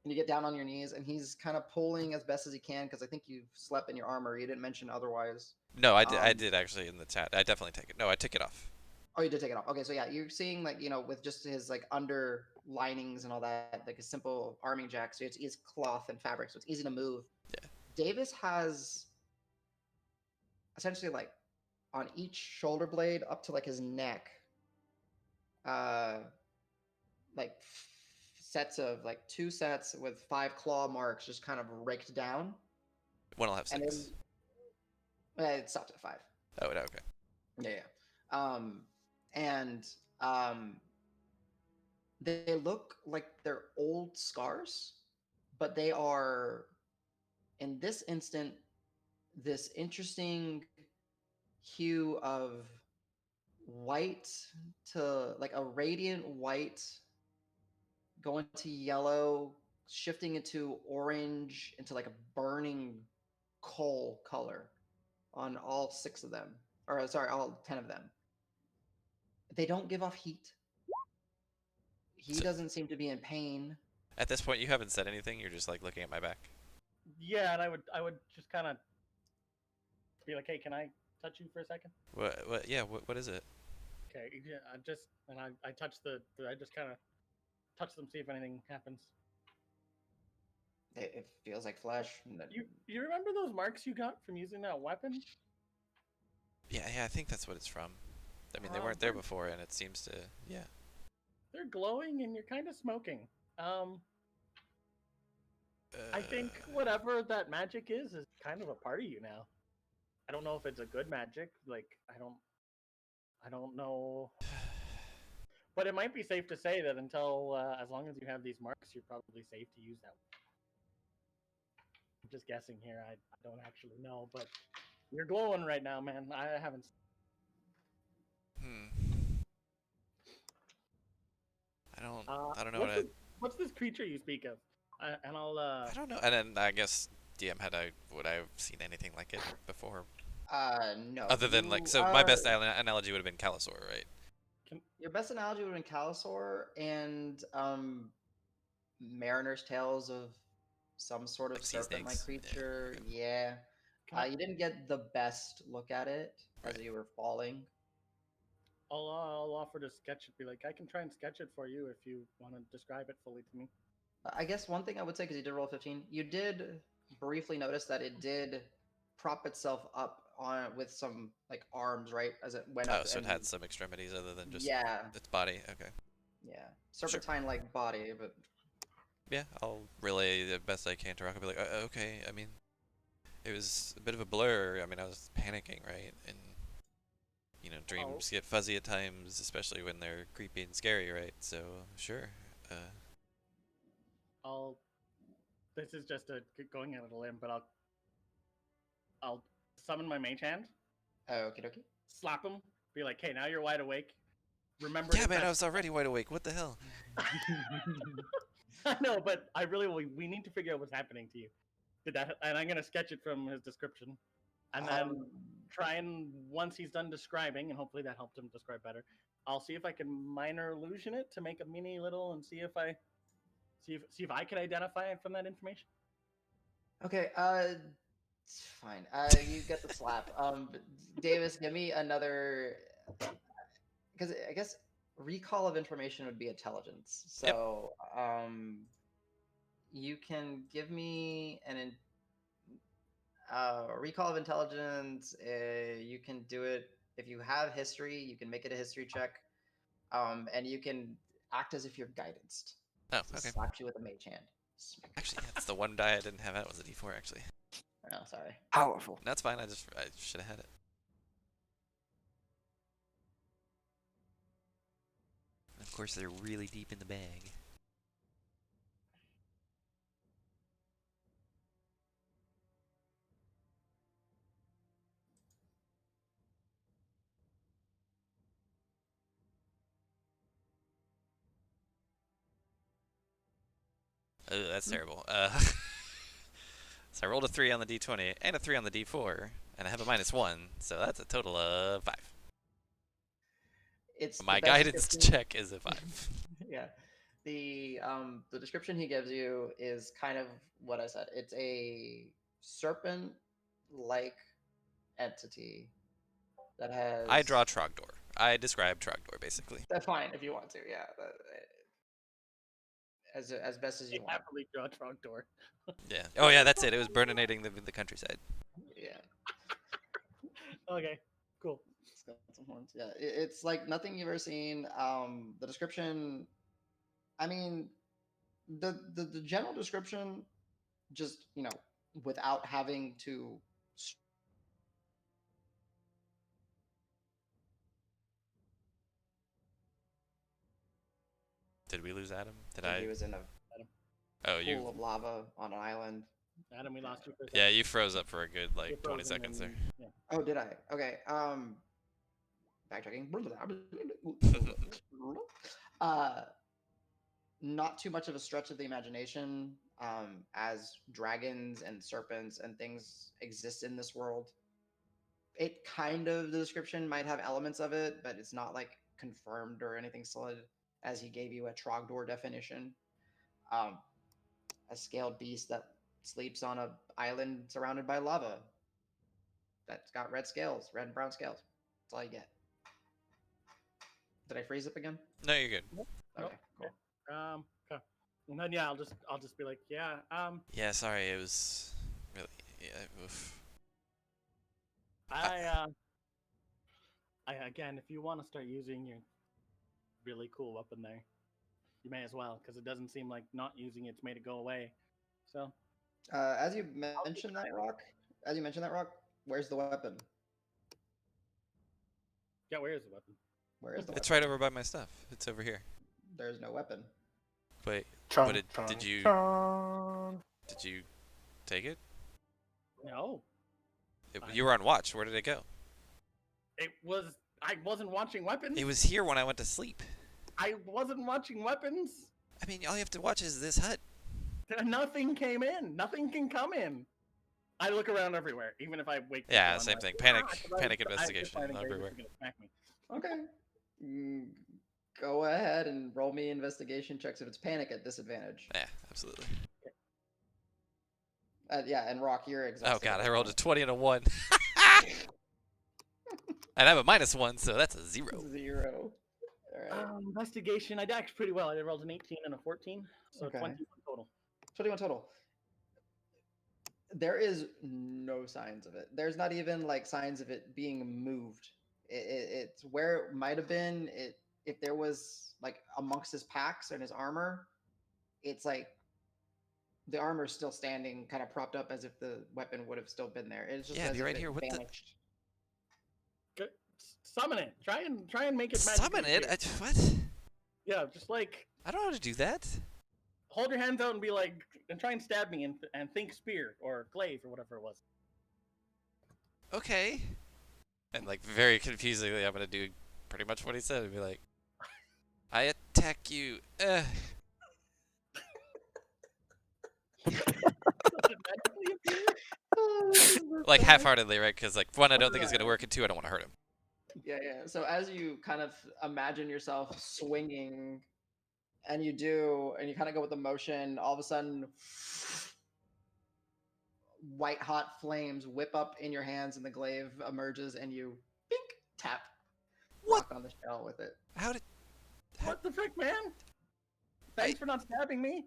And you get down on your knees, and he's kind of pulling as best as he can because I think you slept in your armor. You didn't mention otherwise. No, I did. I did actually in the chat. I definitely take it. No, I took it off. Oh, you did take it off. Okay, so yeah, you're seeing with just his under linings and all that, like a simple arming jack. So it's cloth and fabric, so it's easy to move. Yeah. Davis has essentially on each shoulder blade up to his neck, sets of 2 sets with 5 claw marks just kind of raked down. One will have 6. It stops at 5. Oh, okay. Yeah. And they look like they're old scars, but they are, in this instant, this interesting hue of white to a radiant white going to yellow, shifting into orange, into a burning coal color on all 6 of them. Or sorry, all 10 of them. They don't give off heat. He doesn't seem to be in pain. At this point, you haven't said anything. You're just looking at my back. Yeah, and I would just kind of be like, "Hey, can I touch you for a second?" What? Yeah. What is it? Okay. Yeah, I touch I just kind of touch them, see if anything happens. It feels like flesh. You remember those marks you got from using that weapon? Yeah. I think that's what it's from. I mean, they weren't there before, and it seems to. Yeah. They're glowing, and you're kind of smoking. I think whatever that magic is kind of a part of you now. I don't know if it's a good magic. Like I don't know. But it might be safe to say that until as long as you have these marks, you're probably safe to use that. I'm just guessing here. I don't actually know, but you're glowing right now, man. I haven't. I don't know What's this creature you speak of? And I'll. I don't know. And then I guess DM would I have seen anything like it before? No. Other than like, so my best analogy would have been Calisaur, right? Your best analogy would have been Calisaur and Mariner's Tales of some sort of Like sea serpent-like snakes. creature. Yeah. Yeah. You didn't get the best look at it as you were falling. I'll offer to sketch it. Be like, I can try and sketch it for you if you want to describe it fully to me. I guess one thing I would say, because you did roll 15, you did briefly notice that it did prop itself up on with some like arms, right, as it went up. Oh, so it had some extremities other than just its body. Okay. Yeah, serpentine-like body, but yeah, I'll relay the best I can to Rock. I'll be like, okay. I mean, it was a bit of a blur. I mean, I was panicking, right? And dreams get fuzzy at times, especially when they're creepy and scary, right? So sure. This is just going out of a limb, but I'll summon my mage hand. Okie dokie. Slap him. Be like, hey, now you're wide awake. Remember. Yeah, man, I was already wide awake. What the hell? I know, but we need to figure out what's happening to you. And I'm gonna sketch it from his description, and then try and once he's done describing, and hopefully that helped him describe better. I'll see if I can minor illusion it to make a mini little, and see if I can identify it from that information. Okay, fine. You get the slap. Davis, give me another, because I guess recall of information would be intelligence. So, you can give me an recall of intelligence. You can do it if you have history. You can make it a history check, and you can act as if you're guidanced. Oh, okay. Slap you with a mage hand. Actually, that's the one die I didn't have. That was a D4, actually. Oh, sorry. Powerful. That's fine. I should have had it. Of course, they're really deep in the bag. Oh, that's terrible. So I rolled a 3 on the D20 and a 3 on the D4, and I have a -1, so that's a total of 5. My guidance check is a 5. Yeah. The description he gives you is kind of what I said. It's a serpent-like entity that has. I draw Trogdor. I describe Trogdor, basically. That's fine if you want to. Yeah. As best as you want. Happily draw Trogdor. Yeah. Oh yeah, that's it. It was burninating the countryside. Yeah. Okay. Cool. It's got some horns. Yeah. It's like nothing you've ever seen. The description. I mean, the general description, just without having to. Did we lose Adam? He was in a pool of lava on an island. Adam, we lost you for a second. Yeah, you froze up for a good 20 seconds there. Yeah. Oh, did I? Okay. Backtracking. Not too much of a stretch of the imagination, as dragons and serpents and things exist in this world. It kind of, the description might have elements of it, but it's not like confirmed or anything solid, as he gave you a Trogdor definition. A scaled beast that sleeps on an island surrounded by lava. That's got red scales, red and brown scales. That's all you get. Did I freeze up again? No, you're good. Okay, cool. Okay. And then I'll just be like, yeah. Yeah, sorry. It was really. Yeah. Oof. I again, if you want to start using your really cool weapon there, you may as well, because it doesn't seem like not using it's made it go away. So As you mentioned that, Rock, where's the weapon? yeah, where is the weapon? Where is the It's weapon? right over by my stuff. It's over here. There's no weapon. Wait, Chon, what chon, did you chon. take it? No, You were on watch. Where did it go? I wasn't watching weapons. It was here when I went to sleep. I wasn't watching weapons. I mean, all you have to watch is this hut. Nothing came in. Nothing can come in. I look around everywhere, even if I wake. Yeah, people, I'm same like, thing. "Ah," Panic 'cause investigation I just everywhere. gonna smack me. Okay. Go ahead and roll me investigation checks if it's panic at disadvantage. Yeah, absolutely. Yeah, and Rock, you're exhausted. Oh god, I rolled a 20 and a 1. And I'm a -1, so that's a 0. 0. All right. Investigation. I daxed pretty well. I rolled an 18 and a 14, so Okay. 21 total. 21 total. There is no signs of it. There's not even like signs of it being moved. It's where it might have been. If there was like amongst his packs and his armor, it's like the armor's still standing, kind of propped up as if the weapon would have still been there. It's just Yeah, as be if right it here. What the? vanished. Good. Summon it. Try and make it. Summon magically it? appear. What? Yeah, just like I don't know how to do that. hold your hands out and be like, and try and stab me and think spear or glaive or whatever it was. Okay. And like very confusingly, I'm gonna do pretty much what he said. I'd be like, I attack you. Does it magically appear? Like half-heartedly, right? Because like 1, I don't think it's gonna work, and 2, I don't want to hurt him. Yeah. So as you kind of imagine yourself swinging, and you do, and you kind of go with the motion, all of a sudden, white hot flames whip up in your hands, and the glaive emerges, and you bink, tap What? Rock on the shell with it. How did? What the frick, man? Thanks for not stabbing me.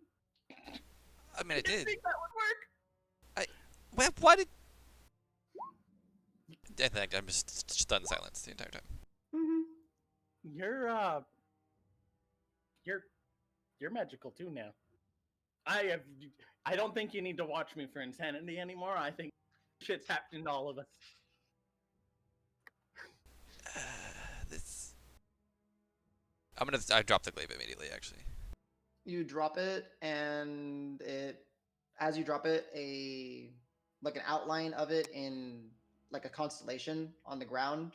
I mean, I Didn't did. think that would work. Well, why did? I think I'm just stunned silence the entire time. You're magical too now. I don't think you need to watch me for insanity anymore. I think shit's happened to all of us. This. I drop the glaive immediately. Actually. You drop it, and as you drop it, like an outline of it in like a constellation on the ground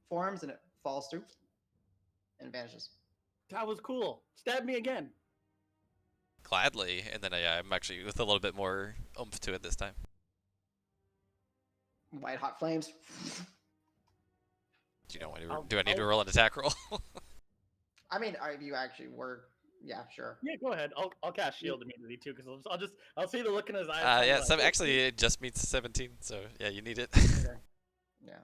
forms, and it falls through and vanishes. That was cool. Stab me again. Gladly, and then I'm actually with a little bit more oomph to it this time. White hot flames. Do you know do I need to roll an attack roll? I mean, you actually were. Yeah, sure. Yeah, go ahead. I'll cast shield immediately too, because I'll see the look in his eyes. Yeah. So actually, it just meets 17. So yeah, you need it. Okay. Yeah.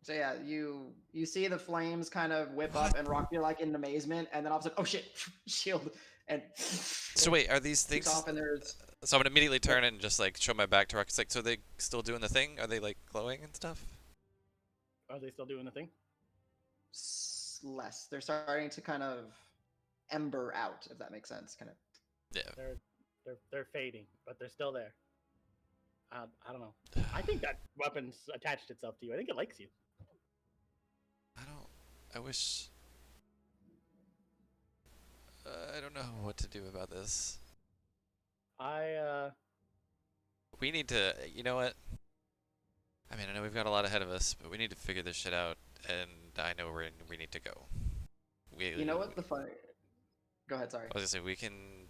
So yeah, you see the flames kind of whip up, and Rock, you're like in amazement, and then all of a sudden, oh shit, shield, and So wait, are these things? off, and there's So I'm gonna immediately turn and just like show my back to Rock. It's like, so they still doing the thing? Are they like glowing and stuff? Are they still doing the thing? less. They're starting to kind of ember out, if that makes sense. Kind of. Yeah. They're fading, but they're still there. I don't know. I think that weapon's attached itself to you. I think it likes you. I wish. I don't know what to do about this. We need to. You know what? I mean, I know we've got a lot ahead of us, but we need to figure this shit out, and I know we need to go. You know what the funny? Go ahead. Sorry. I was gonna say we can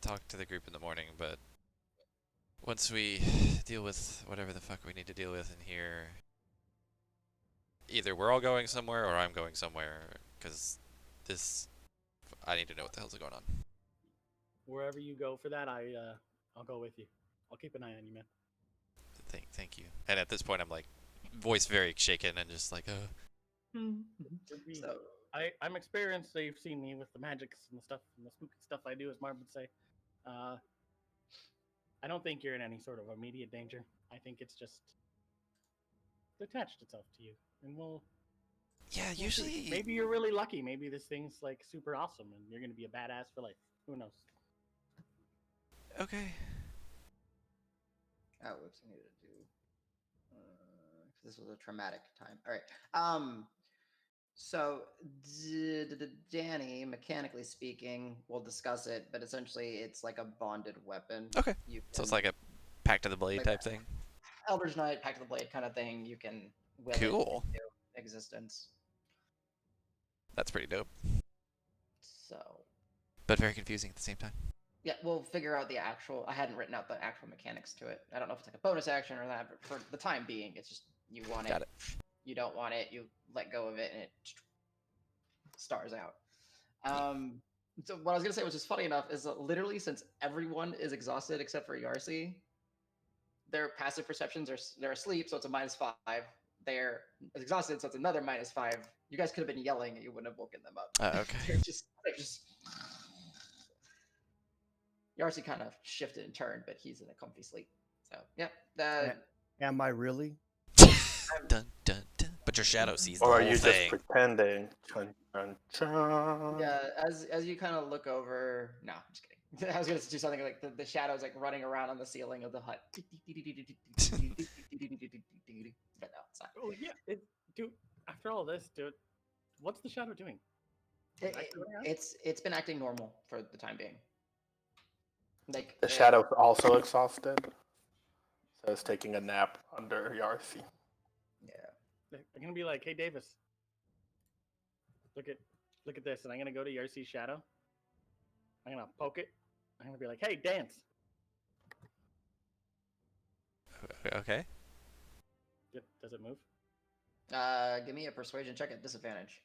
talk to the group in the morning, but once we deal with whatever the fuck we need to deal with in here, either we're all going somewhere or I'm going somewhere, because I need to know what the hell's going on. Wherever you go for that, I'll go with you. I'll keep an eye on you, man. Thank you. And at this point, I'm like, voice very shaken and just like, So, I'm experienced. So you've seen me with the magics and the stuff and the spooky stuff I do, as Marv would say. I don't think you're in any sort of immediate danger. I think it's just detached itself to you, and we'll usually see. Maybe you're really lucky. Maybe this thing's like super awesome, and you're gonna be a badass for life. Who knows? Okay. Oh, whoops! I needed to do. This was a traumatic time. All right. So Danny, mechanically speaking, we'll discuss it, but essentially it's like a bonded weapon. Okay. You So it's can, like a Pact of the Blade like type thing. Eldritch Knight, Pact of the Blade kind of thing. You can will it Cool. into existence. That's pretty dope, So but very confusing at the same time. yeah, we'll figure out the actual. I hadn't written out the actual mechanics to it. I don't know if it's like a bonus action or that, but for the time being, it's just you want Got it. You don't want it. You let go of it, and it stars out. So what I was gonna say, which is funny enough, is that literally since everyone is exhausted except for Yarsi, their passive perceptions are they're asleep, so it's a -5. They're exhausted, so it's another -5. You guys could have been yelling, and you wouldn't have woken them up. Okay. they're just. Yarsi kind of shifted and turned, but he's in a comfy sleep. So yeah, Am I really? Dun dun dun. But your shadow sees the Or are whole you thing. just pretending? Chun, chun, chun. yeah. As you kind of look over, no, I'm just kidding. I was gonna do something like the shadows like running around on the ceiling of the hut. But no, it's not. Oh yeah, dude. After all this, dude, what's the shadow doing? It's been acting normal for the time being. Like The shadow's also exhausted, so it's taking a nap under Yarsi. Yeah. I'm gonna be like, hey Davis, look at this, and I'm gonna go to Yarsi's shadow. I'm gonna poke it. I'm gonna be like, hey, dance. Okay. Does it move? Give me a persuasion check at disadvantage.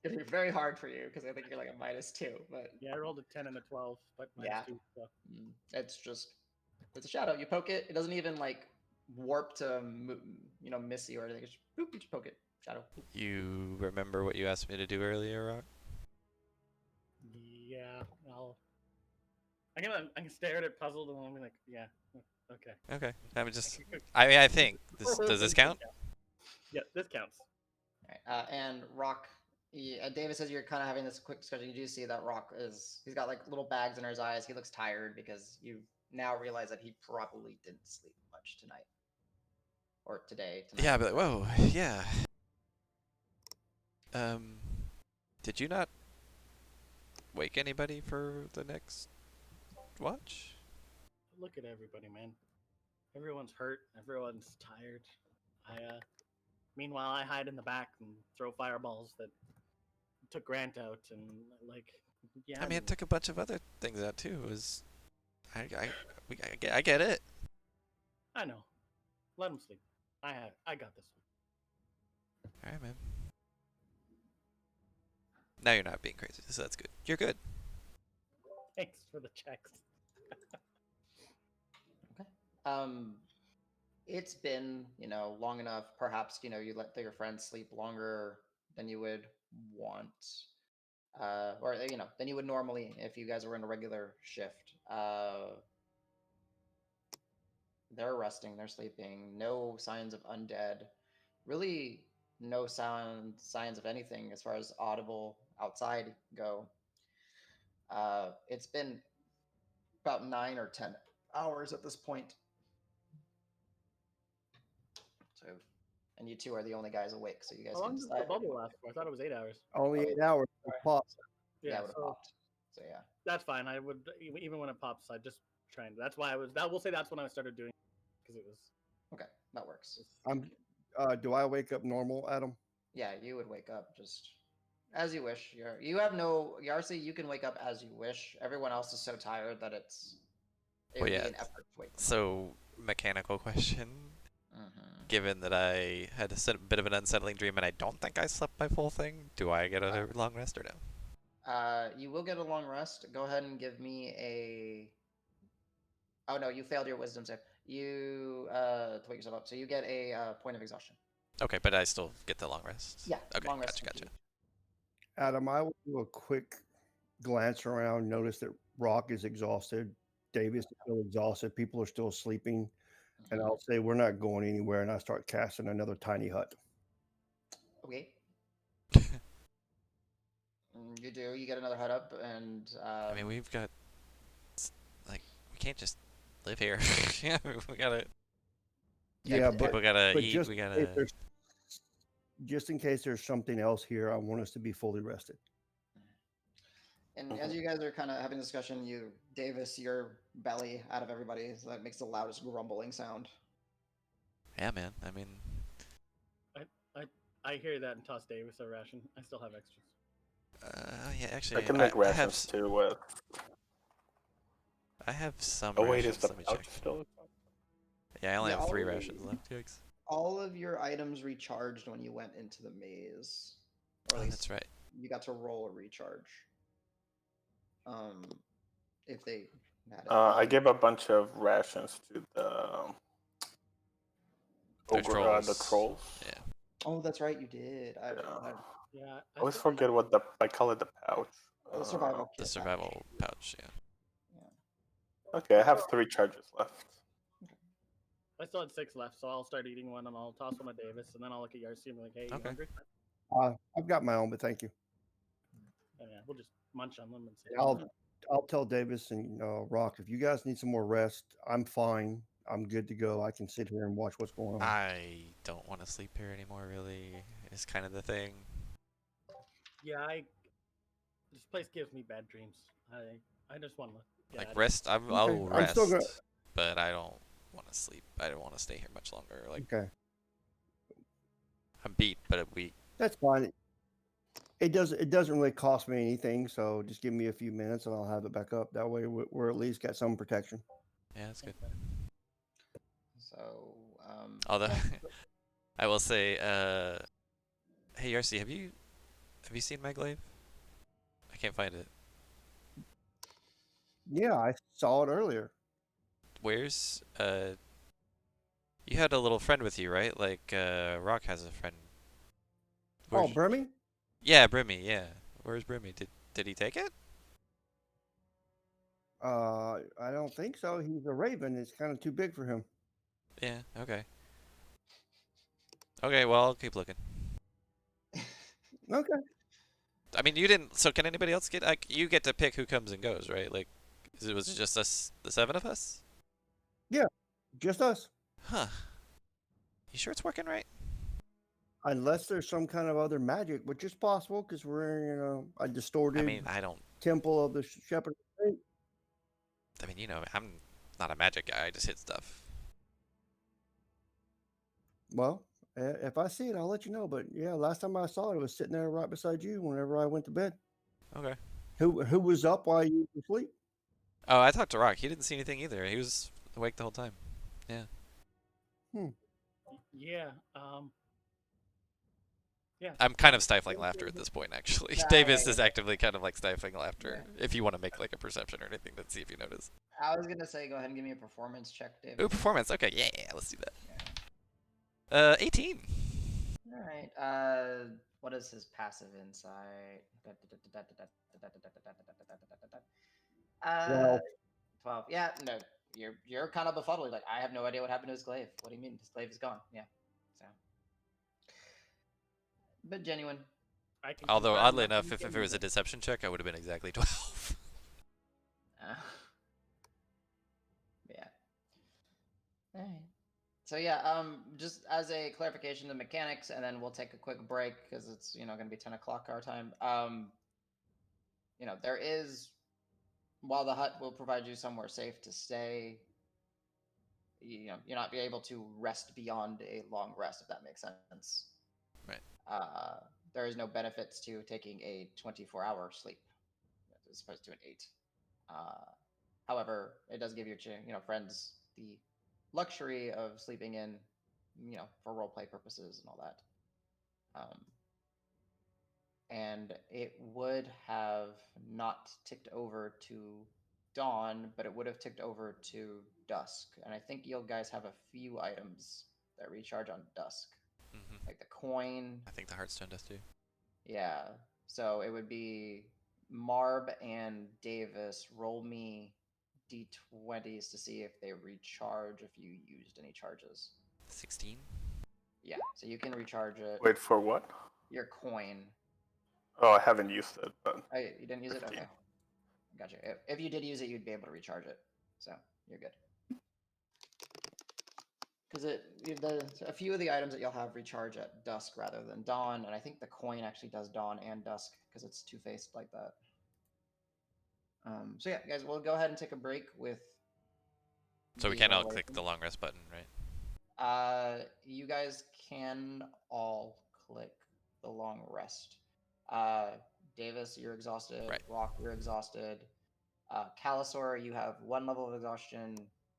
It'll be very hard for you because I think you're like a -2, but Yeah, I rolled a 10 and a 12, but yeah, -2. So. It's a shadow. You poke it, it doesn't even like warp to miss you or anything. It's just, boop, you just poke it. Shadow. You remember what you asked me to do earlier, Rock? Yeah, I'm gonna stare at it puzzled, and I'm gonna be like, yeah, okay. Okay. I mean, I think. Does this count? Yeah, this counts. All right. And Rock, Davis, as you're kind of having this quick discussion, you do see that Rock he's got like little bags under his eyes. He looks tired because you now realize that he probably didn't sleep much tonight. Or today. Tonight. Yeah, but whoa, yeah. Did you not wake anybody for the next watch? Look at everybody, man. Everyone's hurt. Everyone's tired. Meanwhile, I hide in the back and throw fireballs that took Grant out, and like, yeah. I mean, it took a bunch of other things out too. I get it. I know. Let him sleep. I got this one. All right, man. Now you're not being crazy, so that's good. You're good. Thanks for the checks. Okay. It's been, long enough. Perhaps, you let your friends sleep longer than you would want. Or, than you would normally if you guys were in a regular shift. They're resting, they're sleeping. No signs of undead. Really, no signs of anything as far as audible outside go. It's been about 9 or 10 hours at this point. So, and you two are the only guys awake, so you guys How can long does decide. the bubble last for? I thought it was 8 hours. Only 8 hours. Pop. Yeah, it would have popped. So yeah, that's fine. I would even when it pops, I just try and. That's why I was. We'll say that's when I started doing, because it was. Okay, that works. Do I wake up normal, Adam? Yeah, you would wake up just as you wish. You have no Yarsi. You can wake up as you wish. Everyone else is so tired that it would be an effort to wake them up. So, mechanical question. Given that I had a bit of an unsettling dream and I don't think I slept my full thing, do I get a long rest or no? You will get a long rest. Go ahead and give me a. Oh no, you failed your wisdom save. You to wake yourself up, so you get a point of exhaustion. Okay, but I still get the long rest. Yeah. Okay, long rest. gotcha. Adam, I will do a quick glance around. Notice that Rock is exhausted. Davis is still exhausted. People are still sleeping. And I'll say we're not going anywhere, and I start casting another tiny hut. Okay. You do. You get another hut up, and I mean, we can't just live here. Yeah, we gotta. Yeah, People gotta but eat. just We in case gotta. there's just in case there's something else here, I want us to be fully rested. And as you guys are kind of having a discussion, Davis, your belly out of everybody, so that makes the loudest grumbling sound. Yeah, man. I mean, I hear that and toss Davis a ration. I still have extras. yeah. Actually, I can make have. rations too with. I have some. Oh wait, is rations. the Let me pouch check. still? Yeah, I only Yeah, have 3 all- rations left. Yikes. All of your items recharged when you went into the maze, or at Oh, least that's right. you got to roll a recharge. If they had it. I gave a bunch of rations to the There's trolls. the trolls. Yeah. Oh, that's right, you did. I Yeah. I always forget what I call it the pouch. the survival The kit. survival pouch. Yeah. Okay, I have 3 charges left. I still had 6 left, so I'll start eating one and I'll toss one to Davis, and then I'll look at Yarcy and be like, "Hey, you Okay. hungry?" I've got my own, but thank you. And yeah, we'll just munch on them and say, I'll tell Davis and Rock, if you guys need some more rest, I'm fine. I'm good to go. I can sit here and watch what's going on. I don't want to sleep here anymore. Really, is kind of the thing. "Yeah, this place gives me bad dreams. I just want to Like rest. I'll Okay, I'm rest, still gonna- but I don't want to sleep. I don't want to stay here much longer. Like Okay, I'm beat, but weak. that's fine. It doesn't really cost me anything, so just give me a few minutes and I'll have it back up. That way we're at least got some protection. Yeah, that's good. So, Although I will say, hey RC, have you seen my glaive? I can't find it. Yeah, I saw it earlier. Where's you had a little friend with you, right? Like Rock has a friend. Oh, Where's- Brimmy? Yeah, Brimmy. Yeah. Where's Brimmy? Did he take it? I don't think so. He's a raven. It's kind of too big for him. Yeah. Okay. Okay. Well, I'll keep looking. Okay. I mean, you didn't. So can anybody else get? Like, you get to pick who comes and goes, right? Like, was it just us, the 7 of us? Just us. Huh. You sure it's working right? Unless there's some kind of other magic, which is possible because we're in a distorted I mean, I don't. temple of the shepherd. I mean, I'm not a magic guy. I just hit stuff. Well, if I see it, I'll let you know. But yeah, last time I saw it, it was sitting there right beside you whenever I went to bed. Okay. Who was up while you were asleep? Oh, I talked to Rock. He didn't see anything either. He was awake the whole time. Yeah. yeah, yeah." I'm kind of stifling laughter at this point, actually. Nah, Davis yeah, is actively kind of like stifling laughter. If you want to make like a perception or anything, let's see if you notice. I was gonna say, go ahead and give me a performance check, David. Ooh, performance. Okay, yeah, let's do that. 18. All right. What is his passive insight? 12. 12. Yeah, no, you're kind of befuddled. Like, I have no idea what happened to his glaive. What do you mean? His glaive is gone. Yeah. So, but genuine. I can Although, confirm oddly that enough, you if can it was a do deception check, I would have been exactly 12. Yeah. All right. So yeah, just as a clarification, the mechanics, and then we'll take a quick break because it's going to be 10 o'clock our time. There is, while the hut will provide you somewhere safe to stay, you'll not be able to rest beyond a long rest, if that makes sense. Right. There is no benefits to taking a 24-hour sleep as opposed to an 8. However, it does give your friends the luxury of sleeping in, for roleplay purposes and all that. And it would have not ticked over to dawn, but it would have ticked over to dusk. And I think you guys have a few items that recharge on dusk, like the coin. I think the Hearthstone does too. Yeah. So it would be Marb and Davis. Roll me d20s to see if they recharge if you used any charges. 16? Yeah, so you can recharge it. Wait for what? Your coin. Oh, I haven't used it, but Oh, you didn't use it? 15. Okay. Gotcha. If you did use it, you'd be able to recharge it. So You're good. Because a few of the items that you'll have recharge at dusk rather than dawn, and I think the coin actually does dawn and dusk because it's two-faced like that. So yeah, guys, we'll go ahead and take a break with. So we can't all click the long rest button, right? You guys can all click the long rest. Davis, you're exhausted. Right. Rock, you're exhausted. Calisaur, you have 1 level of exhaustion.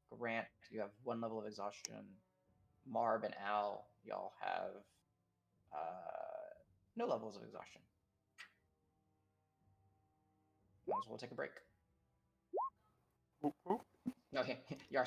Grant, you have 1 level of exhaustion. Marb and Al, y'all have no levels of exhaustion. Might as well take a break. Okay, you are